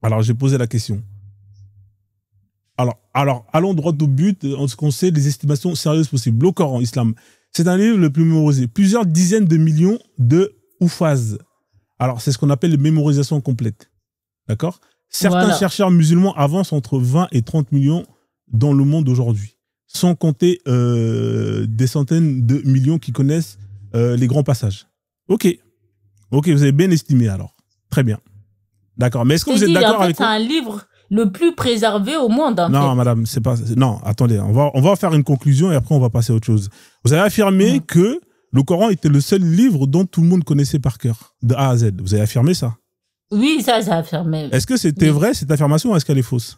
Alors, j'ai posé la question. Alors, allons droit au but en ce qu'on sait des estimations sérieuses possibles. Le Coran, islam, c'est un livre le plus mémorisé. Plusieurs dizaines de millions de oufaz. Alors, c'est ce qu'on appelle la mémorisation complète. D'accord? Certains chercheurs musulmans avancent entre 20 et 30 millions dans le monde aujourd'hui. Sans compter des centaines de millions qui connaissent les grands passages. Ok, vous avez bien estimé alors. Très bien. D'accord. Mais est-ce que vous êtes d'accord avec... C'est un livre le plus préservé au monde, en fait. Non, madame, c'est pas... Non, attendez, on va faire une conclusion et après on va passer à autre chose. Vous avez affirmé que le Coran était le seul livre dont tout le monde connaissait par cœur, de A à Z. Vous avez affirmé ça? Oui, ça, j'ai affirmé. Est-ce que c'était vrai, cette affirmation, ou est-ce qu'elle est fausse?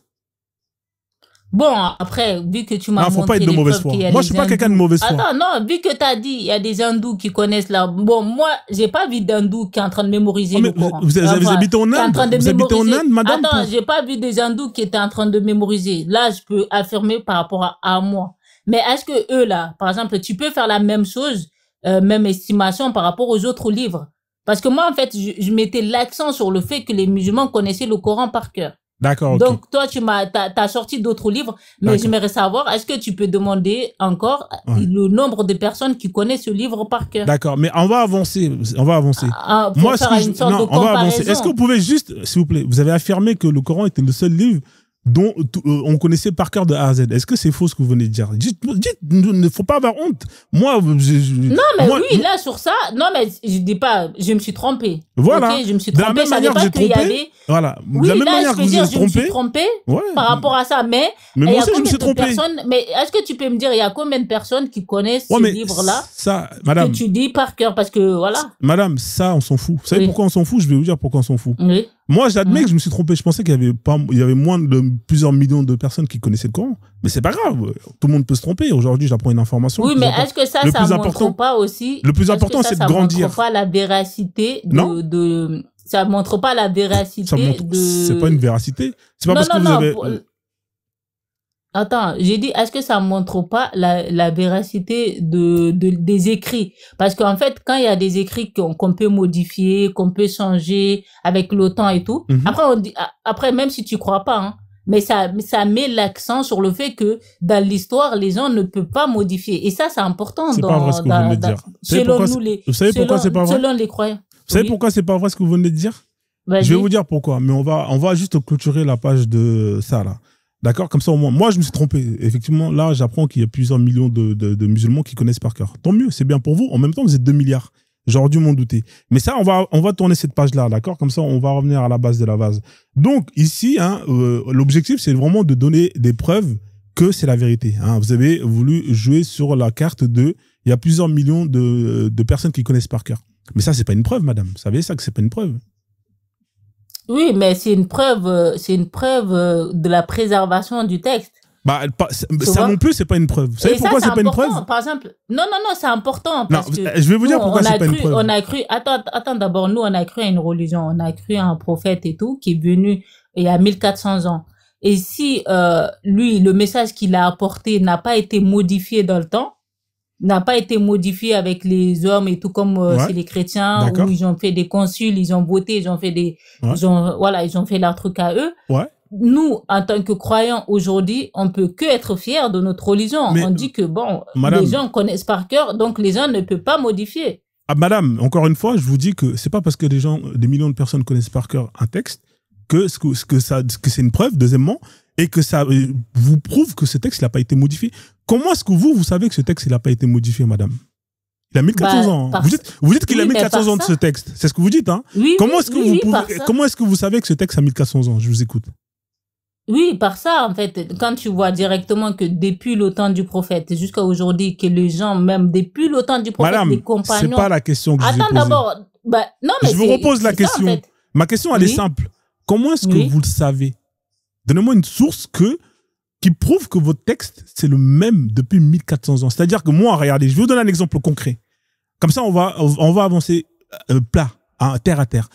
Bon, après, vu que tu m'as montré... Non, faut pas être de mauvaise foi. Moi, je suis pas quelqu'un de mauvaise foi. Attends, non, vu que tu as dit, il y a des hindous qui connaissent la... Bon, moi, j'ai pas vu d'hindous qui est en train de mémoriser le Coran. Vous habitez en Inde? Vous habitez en Inde, madame? Attends, j'ai pas vu des hindous qui étaient en train de mémoriser. Là, je peux affirmer par rapport à moi. Mais est-ce que eux, là, par exemple, tu peux faire la même chose, même estimation par rapport aux autres livres? Parce que moi, en fait, je mettais l'accent sur le fait que les musulmans connaissaient le Coran par cœur. D'accord. Donc, toi, t'as sorti d'autres livres, mais j'aimerais savoir, est-ce que tu peux demander encore le nombre de personnes qui connaissent ce livre par cœur? D'accord, mais on va avancer. On va avancer. Moi, on va avancer. Est-ce que vous pouvez juste, s'il vous plaît, vous avez affirmé que le Coran était le seul livre dont on connaissait par cœur de A à Z. Est-ce que c'est faux ce que vous venez de dire? Dites, il ne faut pas avoir honte. Moi, non, mais oui, là, sur ça, non, mais je dis pas, je me suis trompé. Voilà. Okay, je me suis trompé. De la même manière que j'ai trompé. Voilà. Oui, de la même là, manière que vous êtes trompé. Je me suis trompé par rapport à ça, mais moi aussi, je me suis trompé. Mais est-ce que tu peux me dire, il y a combien de personnes qui connaissent ce livre-là? Ça, madame. Que tu dis par cœur, parce que, voilà. Madame, ça, on s'en fout. Vous savez pourquoi on s'en fout? Je vais vous dire pourquoi on s'en fout. Oui. Moi, j'admets que je me suis trompé. Je pensais qu'il y avait moins de plusieurs millions de personnes qui connaissaient le Coran. Mais c'est pas grave. Tout le monde peut se tromper. Aujourd'hui, j'apprends une information. Oui, mais est-ce que ça montre pas aussi... Le plus important, c'est de grandir. Ça montre pas la véracité ça montre pas la véracité C'est pas une véracité. C'est pas parce que vous avez... Attends, j'ai dit, est-ce que ça montre pas la véracité des écrits? Parce qu'en fait, quand il y a des écrits qu'on peut modifier, qu'on peut changer avec le temps et tout, après, même si tu crois pas, hein, mais ça met l'accent sur le fait que dans l'histoire, les gens ne peuvent pas modifier. Et ça, c'est important. C'est pas vrai ce que vous venez de dire. Vous savez pourquoi c'est pas vrai? Selon les croyants. Vous savez pourquoi c'est pas vrai ce que vous venez de dire? Je vais vous dire pourquoi, mais on va juste clôturer la page de ça, là. D'accord? Comme ça, au moins, moi, je me suis trompé. Effectivement, là, j'apprends qu'il y a plusieurs millions de musulmans qui connaissent par cœur. Tant mieux, c'est bien pour vous. En même temps, vous êtes 2 milliards. J'aurais dû m'en douter. Mais ça, on va tourner cette page-là, d'accord? Comme ça, on va revenir à la base de la vase. Donc, ici, l'objectif, c'est vraiment de donner des preuves que c'est la vérité. Hein. Vous avez voulu jouer sur la carte il y a plusieurs millions de personnes qui connaissent par cœur. Mais ça, c'est pas une preuve, madame. Vous savez ça que c'est pas une preuve? Oui, mais c'est une preuve de la préservation du texte. Ça non plus, c'est pas une preuve. Vous savez pourquoi c'est pas une preuve? Par exemple, non, c'est important. Parce que je vais vous dire pourquoi c'est pas une preuve. On a cru, attends, d'abord, nous, on a cru à une religion, on a cru à un prophète et tout, qui est venu il y a 1400 ans. Et si, lui, le message qu'il a apporté n'a pas été modifié dans le temps, n'a pas été modifié avec les hommes et tout comme c'est les chrétiens où ils ont fait des conciles, ils ont voté, ils ont fait ils ont fait leur truc à eux. Ouais. Nous, en tant que croyants aujourd'hui, on peut que être fiers de notre religion. On dit que les gens connaissent par cœur, donc les gens ne peuvent pas modifier. Ah, madame, encore une fois, je vous dis que c'est pas parce que des millions de personnes connaissent par cœur un texte que c'est une preuve, deuxièmement, et que ça vous prouve que ce texte n'a pas été modifié. Comment est-ce que vous savez que ce texte n'a pas été modifié, madame? Il a 1400 ans. Vous dites qu'il a 1400 ans de ce texte. C'est ce que vous dites, hein? Oui, comment est-ce que vous savez que ce texte a 1400 ans? Je vous écoute. Oui, par ça, en fait, quand tu vois directement que depuis le temps du prophète jusqu'à aujourd'hui, que les gens, même depuis le temps du prophète, Madame, les compagnons... c'est pas la question que je vous ai posée. Attends d'abord. Bah, non, mais je vous repose la question. Ça, en fait. Ma question, elle est simple. Comment est-ce que vous le savez? Donnez-moi une source qui prouve que votre texte, c'est le même depuis 1400 ans. C'est-à-dire que moi, regardez, je vais vous donner un exemple concret. Comme ça, on va avancer plat, terre à terre.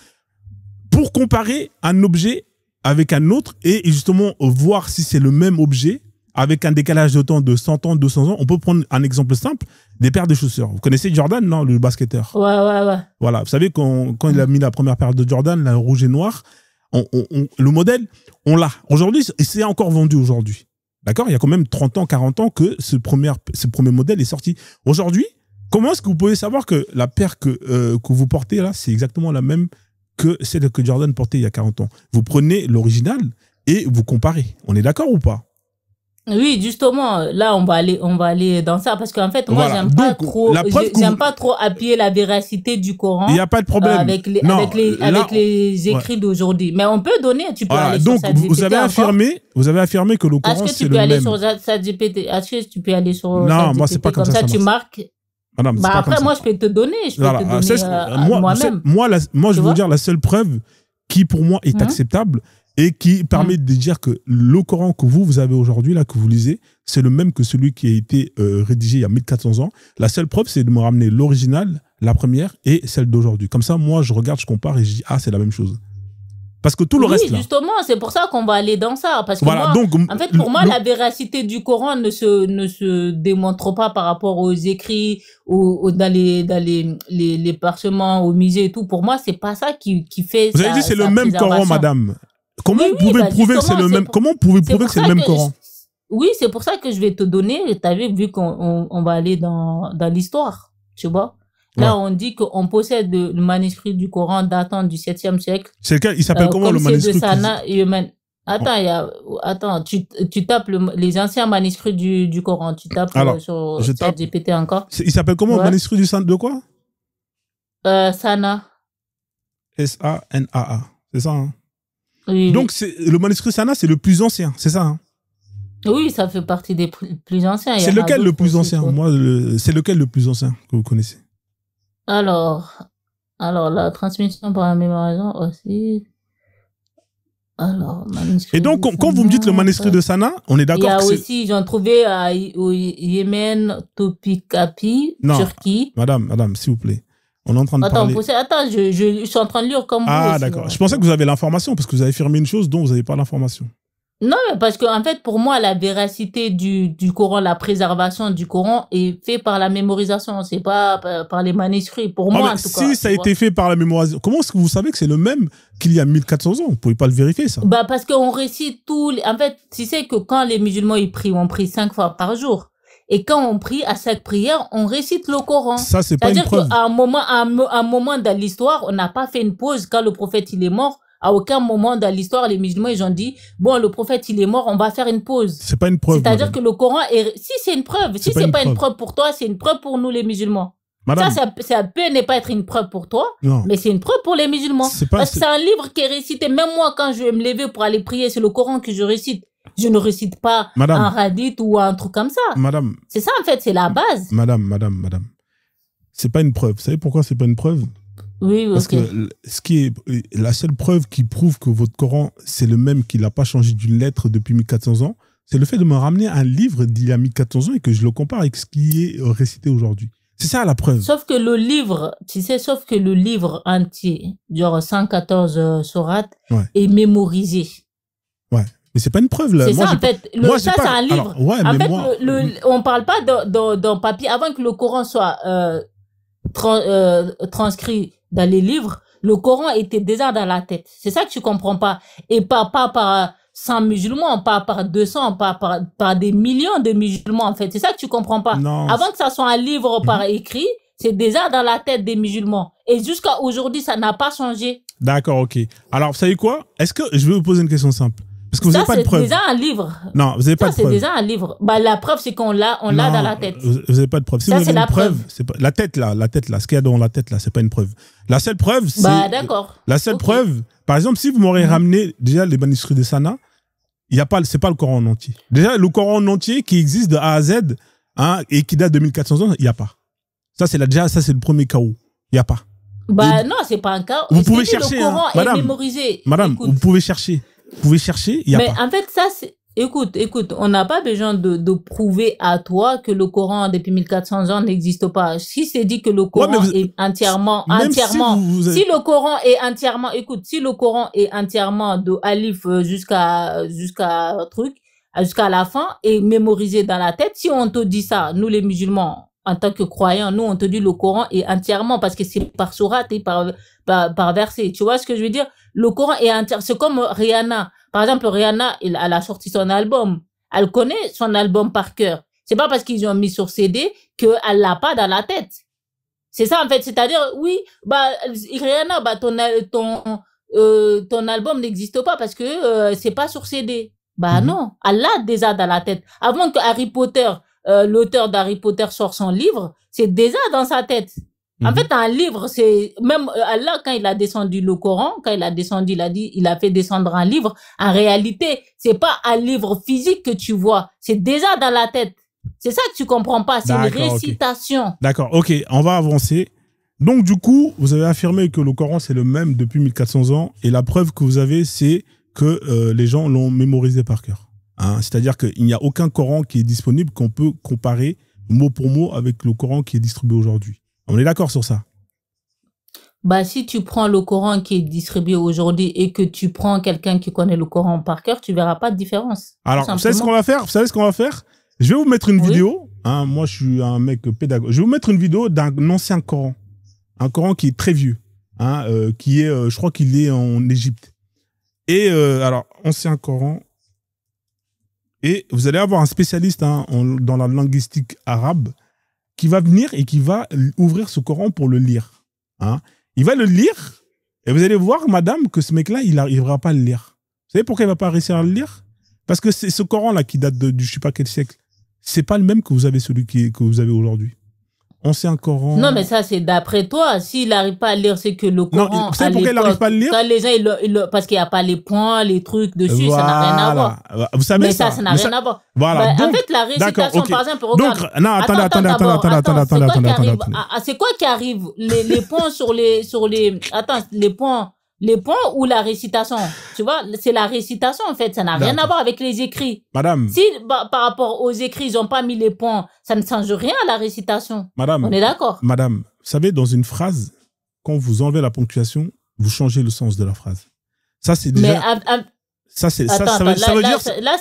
Pour comparer un objet avec un autre et justement voir si c'est le même objet avec un décalage de temps de 100 ans, 200 ans, on peut prendre un exemple simple, des paires de chaussures. Vous connaissez Jordan, non, le basketteur? Ouais. Voilà, vous savez, quand il a mis la première paire de Jordan, la rouge et noire, le modèle, on l'a. Aujourd'hui, et c'est encore vendu aujourd'hui. D'accord? Il y a quand même 30 ans, 40 ans que ce premier modèle est sorti. Aujourd'hui, comment est-ce que vous pouvez savoir que la paire que vous portez là, c'est exactement la même que celle que Jordan portait il y a 40 ans? Vous prenez l'original et vous comparez. On est d'accord ou pas? Oui, justement, là, on va aller dans ça parce qu'en fait, moi, j'aime pas trop appuyer la véracité du Coran. Il n'y a pas de problème. Avec les écrits d'aujourd'hui. Mais on peut donner, tu peux aller sur ChatGPT. Vous avez affirmé que le Coran, c'est le même. Est-ce que tu peux aller sur ChatGPT? Non, moi, c'est pas comme ça. Tu marques. Madame, après, moi, je peux te donner. Moi-même. Moi, je veux dire, la seule preuve qui, pour moi, est acceptable et qui permet de dire que le Coran que vous avez aujourd'hui, là, que vous lisez, c'est le même que celui qui a été rédigé il y a 1400 ans. La seule preuve, c'est de me ramener l'original, la première, et celle d'aujourd'hui. Comme ça, moi, je regarde, je compare et je dis, ah, c'est la même chose. Parce que tout le reste, là... Oui, justement, c'est pour ça qu'on va aller dans ça. Parce que moi, en fait, pour moi, la véracité du Coran ne se démontre pas par rapport aux écrits, dans les parchemins, au musée et tout. Pour moi, c'est pas ça qui fait Vous avez dit c'est le même Coran, madame. Comment vous pouvez prouver que c'est le même Comment pouvez prouver que c'est le même Coran? Oui, c'est pour ça que je vais te donner, t'as vu qu'on va aller dans l'histoire, tu vois. Là, on dit qu'on possède le manuscrit du Coran datant du 7e siècle. C'est lequel? Il s'appelle comment le manuscrit? De Sana et Attends, tu tapes les anciens manuscrits du Coran. Tu tapes sur ChatGPT encore. Il s'appelle comment le manuscrit de quoi? Sana. S-A-N-A-A. C'est ça, hein? Oui. Donc, le manuscrit Sana, c'est le plus ancien, c'est ça, hein? Oui, ça fait partie des plus anciens. C'est lequel le plus ancien? Moi, c'est lequel le plus ancien que vous connaissez? Alors, la transmission par la mémorisation aussi. Alors, manuscrit. Et donc, quand vous me dites le manuscrit de Sana, on est d'accord que il y a aussi, j'en trouvais au Yémen, Topikapi, Turquie. Madame, s'il vous plaît. On est en train de parler... Attends, je suis en train de lire comme vous. Ah, d'accord. Je pensais que vous avez l'information, parce que vous avez affirmé une chose dont vous n'avez pas l'information. Non, mais parce que en fait, pour moi, la véracité du Coran, la préservation du Coran est fait par la mémorisation. C'est pas par les manuscrits. Pour moi, en tout cas. Si ça a été fait par la mémorisation, comment est-ce que vous savez que c'est le même qu'il y a 1400 ans? Vous pouvez pas le vérifier, ça. Parce qu'on récite en fait, tu sais que quand les musulmans, ils prient, on prie 5 fois par jour. Et quand on prie, à chaque prière, on récite le Coran. Ça, c'est pas une preuve. C'est-à-dire qu'à un moment dans l'histoire, on n'a pas fait une pause quand le prophète, il est mort. À aucun moment dans l'histoire, les musulmans, ils ont dit, bon, le prophète, il est mort, on va faire une pause. C'est pas une preuve. C'est-à-dire que le Coran si c'est une preuve. Si c'est pas une preuve pour toi, c'est une preuve pour nous, les musulmans. Madame, ça peut ne pas être une preuve pour toi, mais c'est une preuve pour les musulmans. Parce que c'est un livre qui est récité. Même moi, quand je vais me lever pour aller prier, c'est le Coran que je récite. Je ne récite pas un hadith ou un truc comme ça. Madame. C'est ça, en fait, c'est la base. Madame. C'est pas une preuve. Vous savez pourquoi c'est pas une preuve? Oui, parce que la seule preuve qui prouve que votre Coran, c'est le même, qu'il n'a pas changé d'une lettre depuis 1400 ans, c'est le fait de me ramener un livre d'il y a 1400 ans et que je le compare avec ce qui est récité aujourd'hui. C'est ça la preuve. Sauf que le livre entier, genre 114 sourates, est mémorisé. Ouais. Mais c'est pas une preuve, là. C'est ça, en fait. C'est un livre. On parle pas d'un papier. Avant que le Coran soit transcrit dans les livres, le Coran était déjà dans la tête. C'est ça que tu comprends pas. Et pas par 100 musulmans, pas par 200, pas par des millions de musulmans, en fait. C'est ça que tu comprends pas. Non. Avant que ça soit un livre par écrit, c'est déjà dans la tête des musulmans. Et jusqu'à aujourd'hui, ça n'a pas changé. D'accord, ok. Alors, vous savez quoi? Je vais vous poser une question simple. Parce que vous n'avez pas de preuve. Ça, c'est déjà un livre. Non, vous n'avez pas de preuve. Ça, c'est déjà un livre. Bah, la preuve, c'est qu'on l'a dans la tête. Vous n'avez pas de preuve. Si ça, vous avez c'est une la preuve. c'est pas, la tête, ce qu'il y a dans la tête, là, c'est pas une preuve. La seule preuve, c'est. Bah, d'accord. La seule preuve, par exemple, si vous m'aurez ramené, déjà, les manuscrits de Sana, c'est pas le Coran en entier. Déjà, le Coran en entier qui existe de A à Z, hein, et qui date de 1400 ans, il n'y a pas. Ça, c'est le premier chaos. Il n'y a pas. Bah, non, c'est pas un chaos. Vous pouvez chercher. Le Coran est mémorisé. Madame, vous pouvez chercher. Vous pouvez chercher, il n'y a pas. Mais en fait, ça, c'est. Écoute, on n'a pas besoin de prouver à toi que le Coran depuis 1400 ans n'existe pas. Si c'est dit que le Coran est entièrement, si le Coran est entièrement, si le Coran est entièrement de Alif jusqu'à la fin et mémorisé dans la tête, si on te dit ça, nous les musulmans, en tant que croyants, nous on te dit le Coran est entièrement parce que c'est par sourate et par verset. Tu vois ce que je veux dire? Le Coran est entièrement, c'est comme Rihanna. Par exemple, Rihanna, elle a sorti son album. Elle connaît son album par cœur. C'est pas parce qu'ils ont mis sur CD qu'elle l'a pas dans la tête. C'est ça, en fait. C'est-à-dire, oui, bah, Rihanna, bah, ton album n'existe pas parce que, c'est pas sur CD. Bah, non. Elle l'a déjà dans la tête. Avant que Harry Potter, l'auteur d'Harry Potter sort son livre, c'est déjà dans sa tête. En fait, un livre, c'est même Allah quand il a descendu le Coran, quand il a descendu, il a fait descendre un livre. En réalité, c'est pas un livre physique que tu vois, c'est déjà dans la tête. C'est ça que tu comprends pas, c'est une récitation. Okay. D'accord, ok, on va avancer. Donc du coup, vous avez affirmé que le Coran c'est le même depuis 1400 ans, et la preuve que vous avez, c'est que les gens l'ont mémorisé par cœur. Hein, c'est-à-dire qu'il n'y a aucun Coran qui est disponible qu'on peut comparer mot pour mot avec le Coran qui est distribué aujourd'hui. On est d'accord sur ça? Bah, si tu prends le Coran qui est distribué aujourd'hui et que tu prends quelqu'un qui connaît le Coran par cœur, tu verras pas de différence. Alors, vous savez ce qu'on va faire? Vous savez ce qu'on va faire? Je vais vous mettre une vidéo. Hein, moi, je suis un mec pédagogue. Je vais vous mettre une vidéo d'un ancien Coran. Un Coran qui est très vieux. Hein, qui est, je crois qu'il est en Égypte. Et, alors, ancien Coran. Et vous allez avoir un spécialiste dans la linguistique arabe qui va venir et qui va ouvrir ce Coran pour le lire. Hein. Il va le lire et vous allez voir, madame, que ce mec-là, il n'arrivera pas à le lire. Vous savez pourquoi il ne va pas réussir à le lire? Parce que c'est ce Coran-là qui date du je ne sais pas quel siècle. Ce n'est pas le même que vous avez que vous avez aujourd'hui. Ancien Coran. Non, mais ça, c'est d'après toi. S'il n'arrive pas à lire, c'est que le Coran. Non, vous savez pourquoi il n'arrive pas à le lire? Quand les gens, parce qu'il n'y a pas les points, les trucs dessus, voilà. Ça n'a rien à voir. Vous savez mais ça n'a rien à voir. Voilà. Bah, donc, en fait, la récitation, par exemple, regarde. Donc, non, attendez. C'est quoi qui arrive? Les points sur les, attends, les points ou la récitation? Tu vois, c'est la récitation, en fait. Ça n'a rien à voir avec les écrits. Madame. Si, par rapport aux écrits, ils n'ont pas mis les points, ça ne change rien à la récitation. Madame. On est d'accord? Madame, vous savez, dans une phrase, quand vous enlevez la ponctuation, vous changez le sens de la phrase. Ça, c'est déjà. Mais, ça veut dire. Là,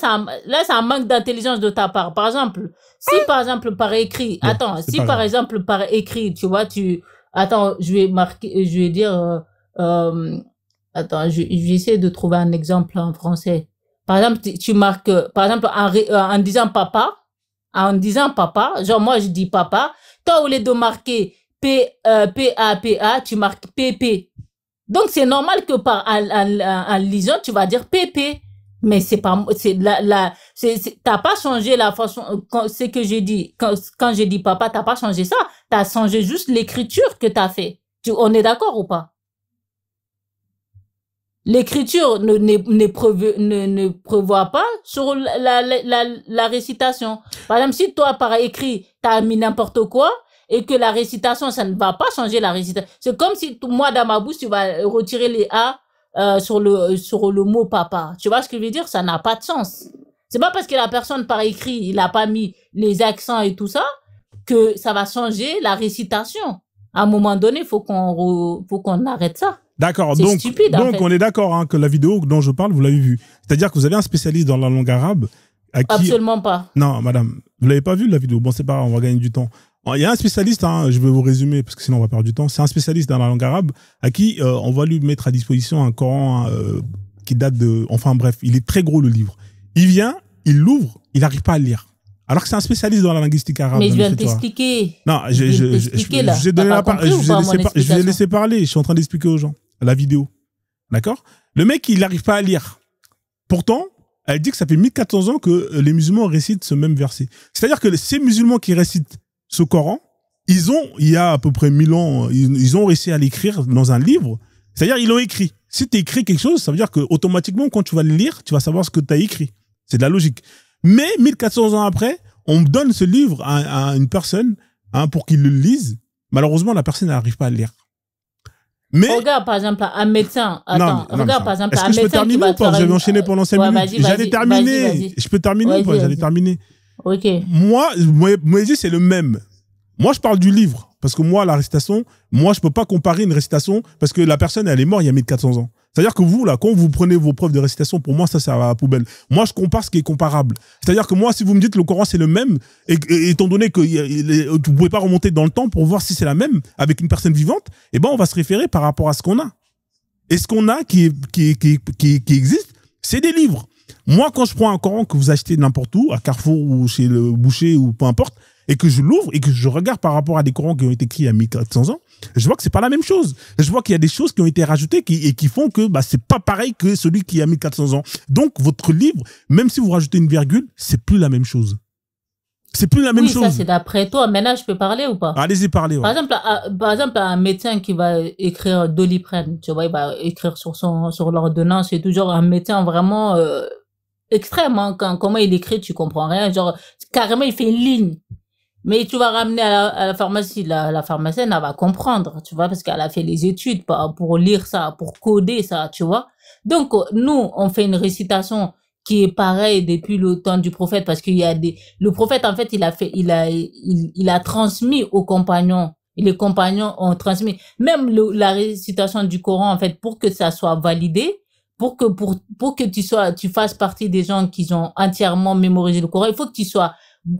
c'est un manque d'intelligence de ta part. Par exemple, si par exemple par écrit, par exemple par écrit, tu vois, attends, je vais dire, attends, je vais essayer de trouver un exemple en français. Par exemple, tu marques, par exemple, en disant papa, genre moi je dis papa, toi au lieu de marquer P-A-P-A, tu marques P-P. Donc c'est normal que en lisant, tu vas dire P-P. Mais c'est pas, t'as pas changé la façon, c'est que j'ai dit, quand j'ai dit papa, t'as pas changé ça, t'as changé juste l'écriture que t'as fait. On est d'accord ou pas? L'écriture ne prévoit pas sur la récitation. Par exemple, si toi, par écrit, t'as mis n'importe quoi, et que la récitation, ça ne va pas changer la récitation. C'est comme si moi, dans ma bouche, tu vas retirer les A, sur le mot papa. Tu vois ce que je veux dire? Ça n'a pas de sens. C'est pas parce que la personne par écrit, il a pas mis les accents et tout ça, que ça va changer la récitation. À un moment donné, faut qu'on arrête ça. D'accord. Donc, stupide, en fait. On est d'accord, hein, que la vidéo dont je parle, vous l'avez vue. C'est-à-dire que vous avez un spécialiste dans la langue arabe à qui... Absolument pas. Non, madame. Vous l'avez pas vu, la vidéo? Bon, c'est pas grave, on va gagner du temps. Il y a un spécialiste, hein, je vais vous résumer parce que sinon on va perdre du temps. C'est un spécialiste dans la langue arabe à qui on va lui mettre à disposition un Coran qui date de... Enfin bref, il est très gros le livre. Il vient, il l'ouvre, il n'arrive pas à le lire. Alors que c'est un spécialiste dans la linguistique arabe. Mais je viens de t'expliquer. Non, je vais laisser parler. Je suis en train d'expliquer aux gens la vidéo. D'accord? Le mec, il n'arrive pas à lire. Pourtant, elle dit que ça fait 1400 ans que les musulmans récitent ce même verset. C'est-à-dire que ces musulmans qui récitent ce Coran, il y a à peu près 1000 ans, ils ont réussi à l'écrire dans un livre. C'est-à-dire, ils l'ont écrit. Si tu écris quelque chose, ça veut dire que automatiquement, quand tu vas le lire, tu vas savoir ce que tu as écrit. C'est de la logique. Mais 1400 ans après, on donne ce livre à une personne pour qu'il le lise. Malheureusement, la personne n'arrive pas à le lire. Mais regarde par exemple un médecin. Attends, regarde par exemple un médecin. Est-ce que je peux terminer ou pas? J'avais enchaîné pendant 5 minutes. J'allais terminer. Je peux terminer ou pas? J'allais terminer. Ok. Moi, c'est le même. Moi, je parle du livre. Parce que moi, la récitation, moi, je peux pas comparer une récitation parce que la personne, elle est morte il y a 1400 ans. C'est-à-dire que vous, là, quand vous prenez vos preuves de récitation, pour moi, ça va à la poubelle. Moi, je compare ce qui est comparable. C'est-à-dire que moi, si vous me dites que le Coran, c'est le même, et étant donné que vous pouvez pas remonter dans le temps pour voir si c'est la même avec une personne vivante, eh ben, on va se référer par rapport à ce qu'on a. Et ce qu'on a qui existe, c'est des livres. Moi, quand je prends un Coran que vous achetez n'importe où, à Carrefour ou chez le boucher ou peu importe, et que je l'ouvre et que je regarde par rapport à des Corans qui ont été écrits il y a 1400 ans, je vois que c'est pas la même chose. Je vois qu'il y a des choses qui ont été rajoutées et qui font que c'est pas pareil que celui qui a 1400 ans. Donc, votre livre, même si vous rajoutez une virgule, c'est plus la même chose. C'est plus la même chose. Oui, ça, c'est d'après toi. Maintenant, je peux parler ou pas? Allez-y, parlez. Ouais. Par exemple, un médecin qui va écrire Doliprane, tu vois, il va écrire sur l'ordonnance, c'est toujours un médecin vraiment, extrême, hein. Comment il écrit, tu comprends rien. Genre, carrément, il fait une ligne. Mais tu vas ramener à la pharmacie, la pharmacienne, elle va comprendre, tu vois, parce qu'elle a fait les études pour lire ça, pour coder ça, tu vois. Donc, nous, on fait une récitation qui est pareille depuis le temps du prophète, parce qu'il y a le prophète, en fait, il a transmis aux compagnons, et les compagnons ont transmis. Même la récitation du Coran, en fait, pour que ça soit validé, pour que tu fasses partie des gens qui ont entièrement mémorisé le Coran,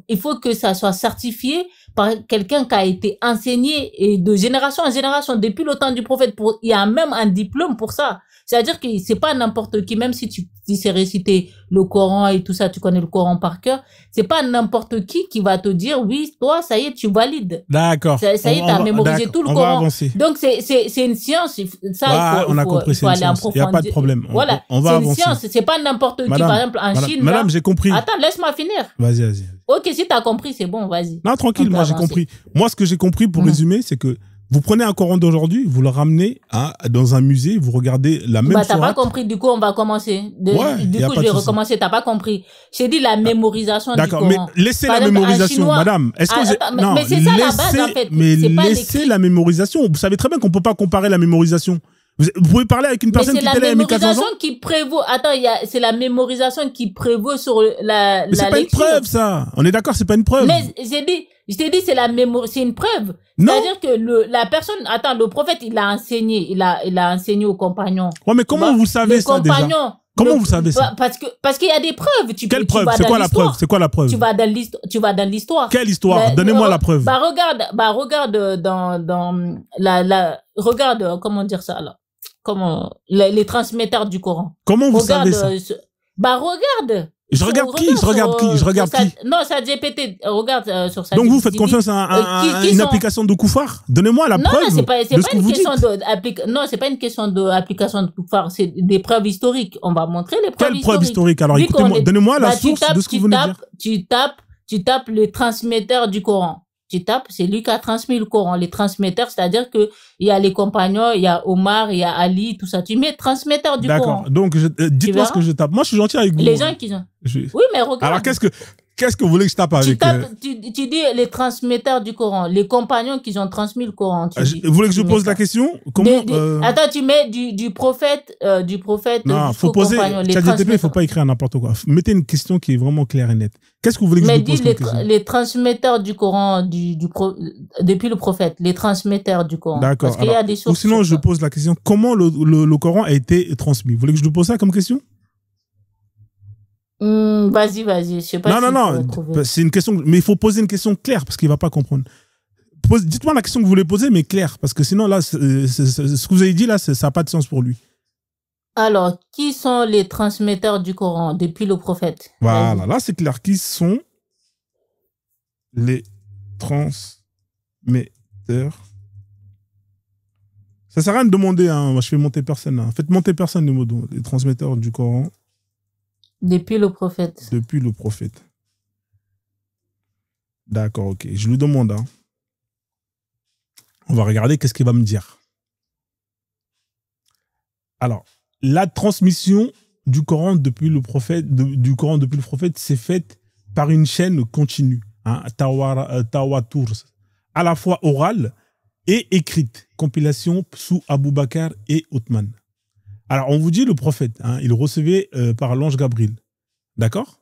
il faut que ça soit certifié par quelqu'un qui a été enseigné et de génération en génération depuis le temps du prophète. Il y a même un diplôme pour ça. C'est-à-dire que c'est pas n'importe qui, même si tu sais réciter le Coran et tout ça, tu connais le Coran par cœur, c'est pas n'importe qui va te dire, oui, toi, ça y est, tu valides. D'accord. Ça y est, t'as mémorisé tout le Coran. On va avancer. Donc, c'est une science. Ça, on a compris, c'est une science. Il n'y a pas de problème. Voilà. On va avancer. C'est une science. C'est pas n'importe qui. Par exemple, en Chine. Madame, j'ai compris. Attends, laisse-moi finir. Vas-y. Ok, si t'as compris, c'est bon, vas-y. Non, tranquille, moi, j'ai compris. Moi, ce que j'ai compris, pour résumer, c'est que vous prenez un Coran d'aujourd'hui, vous le ramenez dans un musée, vous regardez la même t'as pas compris, du coup, on va commencer. Du coup, je vais recommencer, t'as pas compris. J'ai dit la mémorisation du Coran. D'accord, mais laissez la mémorisation, madame. Est-ce que non, mais c'est ça la base, en fait. Mais laissez la mémorisation. Vous savez très bien qu'on peut pas comparer la mémorisation. Vous pouvez parler avec une personne qui était là il y a 1400 ans. Qui prévaut. Attends, c'est la mémorisation qui prévaut sur la lecture. Mais c'est pas une preuve, ça. On est d'accord, c'est pas une preuve. Mais je t'ai dit, c'est une preuve. Non. C'est-à-dire que la personne, attends, le prophète, il a enseigné, il a enseigné aux compagnons. Ouais, mais comment vous savez ça déjà? Comment vous savez ça? Parce qu'il y a des preuves. Quelle preuve? C'est quoi la preuve? C'est quoi la preuve? Tu vas dans l'histoire. Quelle histoire? Donnez-moi la preuve. Regarde regarde, comment dire ça, là? Les transmetteurs du Coran. Comment vous savez ça? Regarde. Je regarde qui? Non, ça GPT. Regarde sur ça. Donc vous faites confiance à une application de Koufar? Donnez-moi la preuve. Non, c'est pas une question non, c'est pas une question d'application de Koufar, c'est des preuves historiques. On va montrer les preuves historiques. Quelles preuves historiques? Alors écoutez-moi, donnez-moi la source de ce que vous venez de dire. Tu tapes les transmetteurs du Coran. C'est lui qui a transmis le Coran. Les transmetteurs, c'est-à-dire que il y a les compagnons, il y a Omar, il y a Ali, tout ça. Tu mets transmetteur du Coran. D'accord. Donc, dites-moi ce que je tape. Moi, je suis gentil avec vous. Les gens qui ont... Oui, mais regarde. Alors, qu'est-ce que vous voulez que je tape avec? Tu dis les transmetteurs du Coran, les compagnons qui ont transmis le Coran. Vous voulez que je pose la question? Comment Attends, tu mets du prophète. Non, faut poser. ChatGPT, il faut pas écrire n'importe quoi. Mettez une question qui est vraiment claire et nette. Qu'est-ce que vous voulez que je pose comme question? Les transmetteurs du Coran, depuis le prophète, les transmetteurs du Coran. D'accord. Parce qu'il y a des sources. Ou sinon, je pose la question, comment le Coran a été transmis? Vous voulez que je vous pose ça comme question? Vas-y, je sais pas. Non, c'est une question, mais il faut poser une question claire parce qu'il va pas comprendre. Dites-moi la question que vous voulez poser, mais claire, parce que sinon, là, ce que vous avez dit, là, ça n'a pas de sens pour lui. Alors, qui sont les transmetteurs du Coran depuis le prophète? Voilà, là, c'est clair. Qui sont les transmetteurs? Ça sert à rien de demander, hein. Moi, je fais monter personne, là. Faites monter personne, les transmetteurs du Coran. Depuis le prophète. Depuis le prophète. D'accord, ok. Je lui demande. Hein. On va regarder qu'est-ce qu'il va me dire. Alors, la transmission du Coran depuis le prophète, s'est faite par une chaîne continue, hein, Tawatur, à la fois orale et écrite, compilation sous Abu Bakr et Othman. Alors, on vous dit le prophète, hein, il recevait par l'ange Gabriel. D'accord?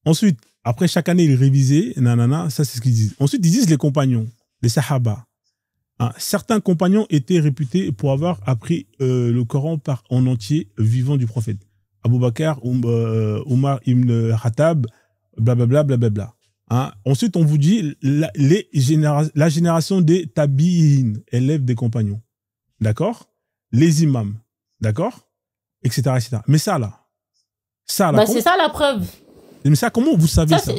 Ensuite, après chaque année, il révisait, nanana, ça c'est ce qu'ils disent. Ensuite, ils disent les compagnons, les sahaba. Hein, certains compagnons étaient réputés pour avoir appris le Coran en entier vivant du prophète. Abu Bakr, Omar ibn Khattab, blablabla, blablabla. Hein. Ensuite, on vous dit la génération des tabi'in, élèves des compagnons. D'accord? Les imams. D'accord? Etc., etc. Mais ça, là. Bah, c'est ça la preuve. Mais ça, comment vous savez ça?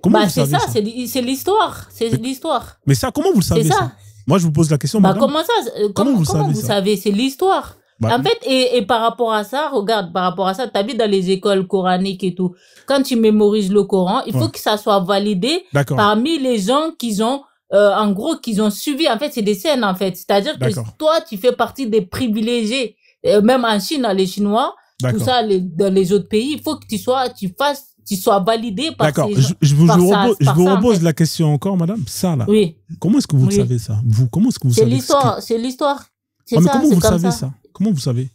Comment vous savez ça? C'est l'histoire. C'est l'histoire. Mais ça, comment vous le savez ça? Moi, je vous pose la question, bah, madame. Comment ça? Comment vous savez? C'est l'histoire. Bah, en fait, et par rapport à ça, regarde, par rapport à ça, tu as vu dans les écoles coraniques et tout, quand tu mémorises le Coran, il faut que ça soit validé parmi les gens qui ont, en gros, qui ont suivi. En fait, c'est des scènes, en fait. C'est-à-dire que toi, tu fais partie des privilégiés. Même en Chine, les Chinois, tout ça, dans les autres pays, il faut que tu sois validé par ces gens. Je vous repose la question encore, madame. Ça, là. Oui. Comment est-ce que vous le savez, ça? Vous, comment est-ce que vous savez ça? C'est l'histoire. C'est ça, comment vous savez ça? Comment vous savez?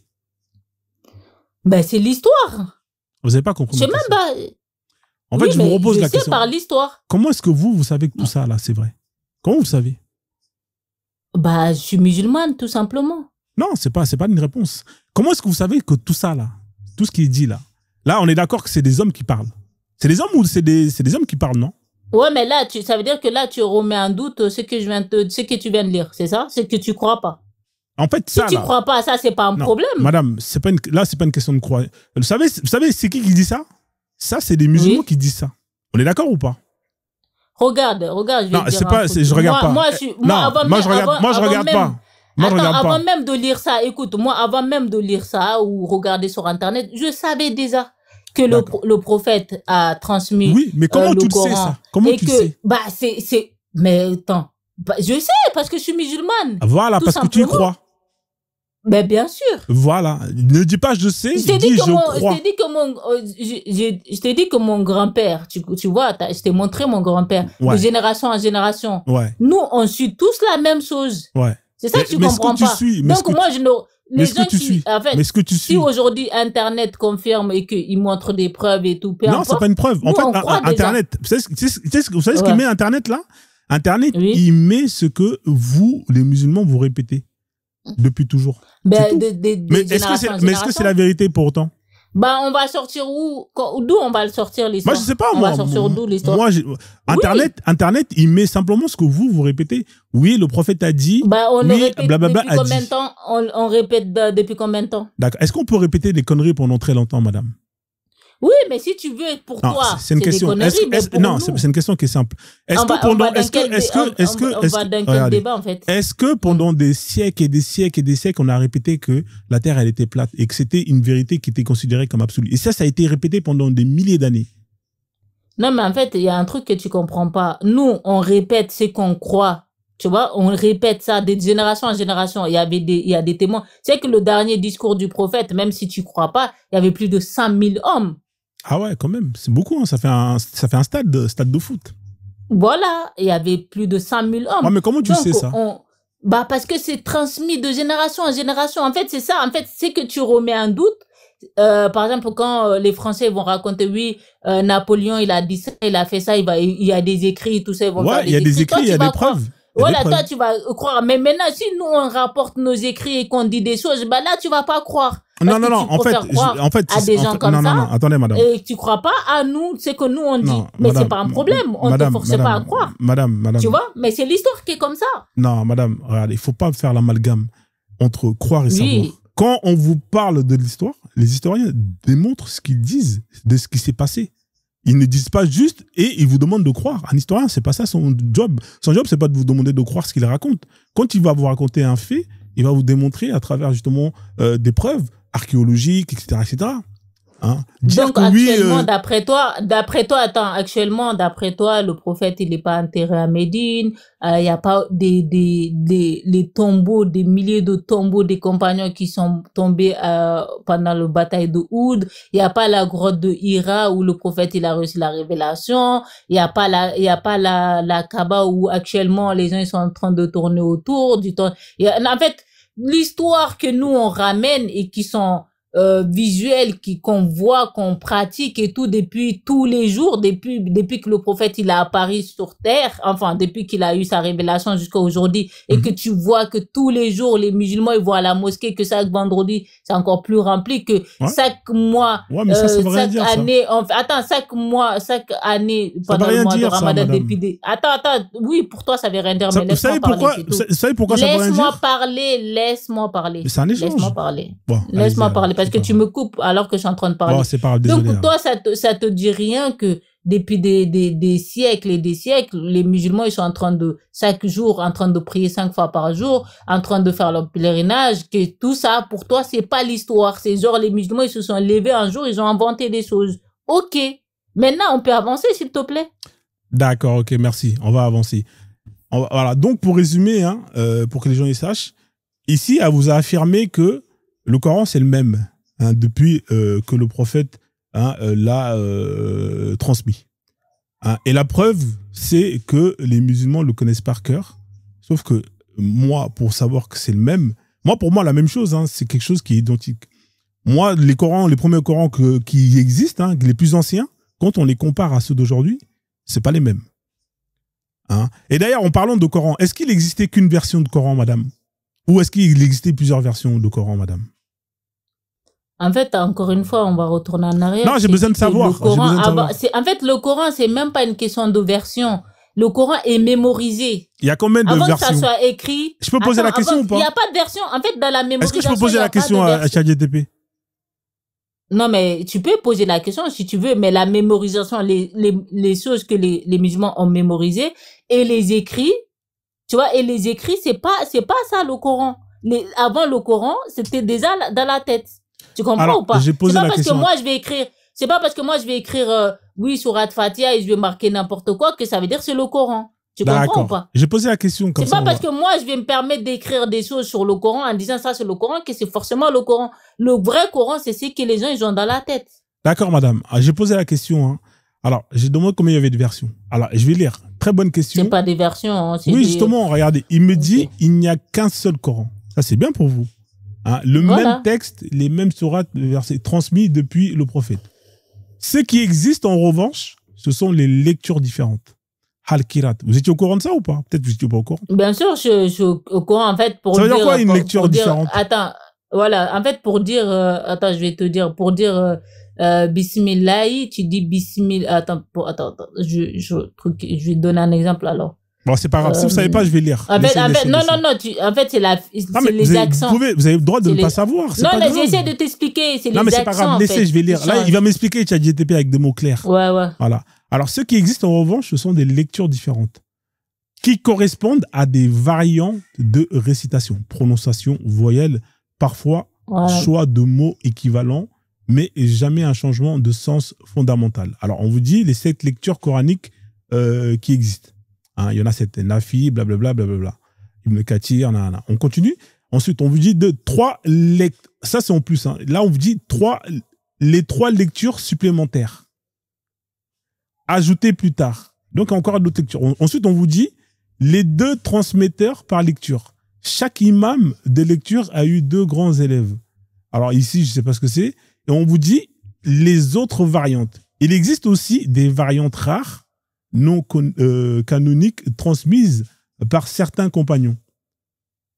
Ben, c'est l'histoire. Vous n'avez pas compris? Je sais même pas. En fait, je vous repose la question. Je sais par l'histoire. Comment est-ce que vous savez que tout ça, là, c'est vrai? Comment vous savez? Bah, je suis musulmane, tout simplement. Non, c'est pas une réponse. Comment est-ce que vous savez que tout ça, là, tout ce qui est dit, là, on est d'accord que c'est des hommes qui parlent. C'est des hommes ou c'est des hommes qui parlent, non? Ouais, mais là, ça veut dire que là, tu remets en doute ce que tu viens de lire, c'est ça? C'est que tu crois pas. En fait, ça, si tu crois pas à ça, c'est pas un problème. Madame, c'est pas une question de croire. Vous savez, c'est qui dit ça? Ça, c'est des musulmans qui disent ça. On est d'accord ou pas? Regarde, je vais te dire un truc. Je regarde pas. Moi, je regarde pas. Avant même de lire ça, écoute, moi, avant même de lire ça ou regarder sur Internet, je savais déjà que le prophète a transmis. Oui, mais comment tu le sais, ça? Comment tu le sais? Bah, mais attends, je sais, parce que je suis musulmane. Voilà, parce que tu y crois. Ben, bien sûr. Voilà. Ne dis pas je sais, dis je crois. Je t'ai dit que mon grand-père, tu vois, je t'ai montré mon grand-père, de génération en génération. Ouais. Nous, on suit tous la même chose. Ouais. C'est ça que tu comprends pas. Donc, moi, les gens qui, en fait, si aujourd'hui Internet confirme et qu'il montre des preuves et tout, non, c'est pas une preuve. En fait, Internet, vous savez ce qu'il met Internet là? Internet, il met ce que vous, les musulmans, vous répétez depuis toujours. Mais est-ce que c'est la vérité pour autant? Bah, on va sortir d'où on va le sortir l'histoire? Moi, je sais pas, on va sortir d'où l'histoire? Moi, Internet, il met simplement ce que vous répétez. Oui, le prophète a dit. Bah, on le répète depuis combien de temps? On répète depuis combien de temps? D'accord. Est-ce qu'on peut répéter des conneries pendant très longtemps, madame? Oui, mais si tu veux, pour toi, c'est une question. Non, c'est une question qui est simple. Est-ce que pendant des siècles et des siècles et des siècles, on a répété que la Terre, elle était plate et que c'était une vérité qui était considérée comme absolue? Et ça a été répété pendant des milliers d'années. Non, mais en fait, il y a un truc que tu comprends pas. Nous, on répète ce qu'on croit. Tu vois, on répète ça de génération en génération. Il y a des témoins. C'est que le dernier discours du prophète, même si tu crois pas, il y avait plus de 100 000 hommes. Ah ouais, quand même, c'est beaucoup, hein. Ça fait un stade de foot. Voilà, il y avait plus de 100 000 hommes. Ah, mais comment tu sais ça? Bah, parce que c'est transmis de génération en génération. En fait, c'est ça. En fait, c'est que tu remets un doute. Par exemple, quand les Français vont raconter, oui, Napoléon, il a dit ça, il a fait ça, il y a des écrits, tout ça, ils vont faire il y a des écrits, il y a des preuves. Voilà, toi, tu vas croire. Mais maintenant, si nous, on rapporte nos écrits et qu'on dit des choses, bah là, tu vas pas croire. Non, en fait, à des gens comme ça. Attendez, madame. Et tu crois pas à nous, c'est que nous, on dit. Mais c'est pas un problème. On ne te force pas à croire. Madame. Tu vois? Mais c'est l'histoire qui est comme ça. Non, madame, regardez, il faut pas faire l'amalgame entre croire et savoir. Quand on vous parle de l'histoire, les historiens démontrent ce qu'ils disent de ce qui s'est passé. Ils ne disent pas juste et ils vous demandent de croire. Un historien, c'est pas ça son job. Son job, c'est pas de vous demander de croire ce qu'il raconte. Quand il va vous raconter un fait, il va vous démontrer à travers justement des preuves archéologiques, etc., etc. Hein? Dire Donc, que actuellement, d'après toi, attends, actuellement, d'après toi, le prophète, il n'est pas enterré à Médine. Il n'y a pas les tombeaux, des milliers de tombeaux des compagnons qui sont tombés pendant la bataille de Oud. Il n'y a pas la grotte de Hira où le prophète, il a reçu la révélation. Il n'y a pas la Kaaba où actuellement les gens ils sont en train de tourner autour du temps. En fait, l'histoire que nous, on ramène et qui sont visuels qu'on voit, qu'on pratique et tout depuis tous les jours, depuis que le prophète il a apparu sur terre, enfin depuis qu'il a eu sa révélation jusqu'à aujourd'hui, et que tu vois que tous les jours les musulmans ils vont à la mosquée, que chaque vendredi c'est encore plus rempli, que chaque mois, mais ça, chaque année, chaque année pendant le mois de Ramadan depuis Attends, oui pour toi ça veut rien dire, mais laisse-moi parler. Vous savez pourquoi ça veut rien dire? Laisse-moi parler. Mais c'est un échange. Laisse-moi parler. Bon, laisse-moi parler parce que tu me coupes alors que je suis en train de parler. Bon, c'est pas grave, désolé. Donc toi, ça te dit rien que depuis des siècles et des siècles, les musulmans ils sont en train de chaque jour en train de prier 5 fois par jour, en train de faire leur pèlerinage. Que tout ça pour toi c'est pas l'histoire. C'est genre les musulmans ils se sont levés un jour, ils ont inventé des choses. Ok. Maintenant on peut avancer s'il te plaît. D'accord, ok, merci. On va avancer. Voilà. Donc pour résumer, hein, pour que les gens y sachent, ici elle vous a affirmé que le Coran, c'est le même hein, depuis que le prophète l'a transmis. Hein. Et la preuve, c'est que les musulmans le connaissent par cœur. Sauf que moi, pour savoir que c'est le même, pour moi, la même chose, hein, c'est quelque chose qui est identique. Moi, les premiers Corans qui existent, hein, les plus anciens, quand on les compare à ceux d'aujourd'hui, c'est pas les mêmes. Hein. Et d'ailleurs, en parlant de Coran, est-ce qu'il n'existait qu'une version de Coran, madame? Ou est-ce qu'il existait plusieurs versions de Coran, madame? En fait, encore une fois, on va retourner en arrière. Non, j'ai besoin de savoir. En fait, le Coran, c'est même pas une question de version. Le Coran est mémorisé. Il y a combien de versions? Avant que ça soit écrit. Je peux poser la question ou pas? Il n'y a pas de version. En fait, dans la mémorisation. Est-ce que je peux poser la question à ChatGPT? Non, mais tu peux poser la question si tu veux, mais la mémorisation, les choses que les musulmans ont mémorisées et les écrits, tu vois, et les écrits, c'est pas ça le Coran. Avant le Coran, c'était déjà dans la tête. Tu comprends? Alors, ou pas? C'est pas parce que moi je vais écrire, oui, Surat Fatiha et je vais marquer n'importe quoi que ça veut dire c'est le Coran. Tu comprends ou pas? J'ai posé la question comme ça. C'est pas parce que moi je vais me permettre d'écrire des choses sur le Coran en disant ça c'est le Coran que c'est forcément le Coran. Le vrai Coran, c'est ce que les gens ils ont dans la tête. D'accord, madame. J'ai posé la question. Hein. Alors, j'ai demandé combien il y avait de versions. Alors, je vais lire. Très bonne question. C'est pas des versions. Hein, oui, justement, regardez. Il me dit il n'y a qu'un seul Coran. Ça, c'est bien pour vous. Hein, même texte, les mêmes sourates, versets transmis depuis le prophète. Ce qui existe en revanche, ce sont les lectures différentes. Al-Qirat. Vous étiez au courant de ça ou pas? Peut-être que vous n'étiez pas au courant. Bien sûr, je suis au courant. En fait, ça veut dire quoi une lecture différente? Attends, voilà. En fait, pour dire, attends, je vais te dire, pour dire Bismillah, tu dis Bismillah. Attends, je vais te donner un exemple alors. Bon, c'est pas grave. Si vous savez pas, je vais lire. En fait, non. En fait, c'est les accents. Vous avez le droit de ne pas savoir. Non, mais j'essaie de t'expliquer. C'est les accents. Non, mais c'est pas grave. Laissez, je vais lire. Là, il va m'expliquer ChatGPT avec des mots clairs. Ouais. Voilà. Alors, ce qui existe en revanche, ce sont des lectures différentes qui correspondent à des variantes de récitation, prononciation, voyelle, parfois choix de mots équivalents, mais jamais un changement de sens fondamental. Alors, on vous dit les 7 lectures coraniques qui existent. Hein, il y en a 7, Nafi, blablabla, Ibn Kathir, nanana. On continue. Ensuite, on vous dit ça c'est en plus. Hein. Là, on vous dit les 3 lectures supplémentaires. Ajoutées plus tard. Donc, encore d'autres lectures. Ensuite, on vous dit les 2 transmetteurs par lecture. Chaque imam de lecture a eu 2 grands élèves. Alors ici, je ne sais pas ce que c'est. Et on vous dit les autres variantes. Il existe aussi des variantes rares, non canoniques, transmises par certains compagnons.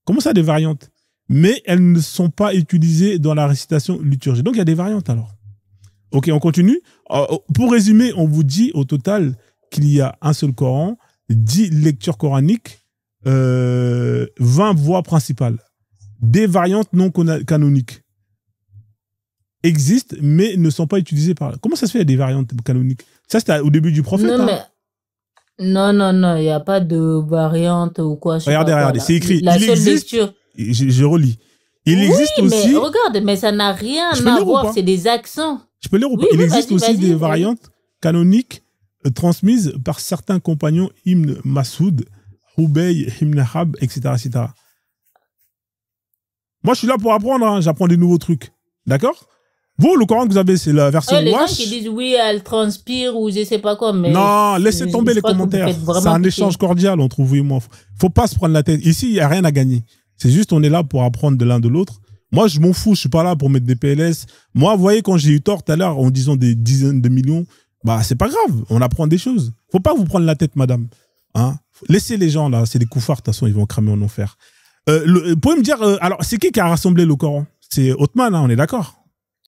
Comment ça, des variantes? Mais elles ne sont pas utilisées dans la récitation liturgique. Donc, il y a des variantes alors. Ok, on continue. Pour résumer, on vous dit au total qu'il y a un seul Coran, 10 lectures coraniques, 20 voix principales. Des variantes non canoniques existent, mais ne sont pas utilisées par... Comment ça se fait, il y a des variantes canoniques? Ça, c'était au début du prophète. Non, mais... Non, il n'y a pas de variante ou quoi. Regardez, c'est écrit. La seule lecture. Je relis. Il existe aussi... mais regarde, mais ça n'a rien à voir, c'est des accents. Je peux lire ou pas? Il existe aussi des variantes canoniques transmises par certains compagnons Ibn Masoud, Hubay, Ibn Hab, etc., etc. Moi, je suis là pour apprendre, hein. J'apprends des nouveaux trucs. D'accord? Vous, le Coran que vous avez, c'est la version les Wash. gens qui disent oui, elle transpire ou je sais pas quoi, mais... Non, laissez tomber les commentaires. C'est un échange cordial entre vous et moi. Faut pas se prendre la tête. Ici, il n'y a rien à gagner. C'est juste, on est là pour apprendre de l'un de l'autre. Moi, je m'en fous. Je suis pas là pour mettre des PLS. Moi, vous voyez, quand j'ai eu tort tout à l'heure, en disant des dizaines de millions, bah, c'est pas grave. On apprend des choses. Faut pas vous prendre la tête, madame. Hein? Laissez les gens, là. C'est des koufars. De toute façon, ils vont cramer en enfer. Vous pouvez me dire, alors, c'est qui a rassemblé le Coran? C'est Othman, hein, on est d'accord?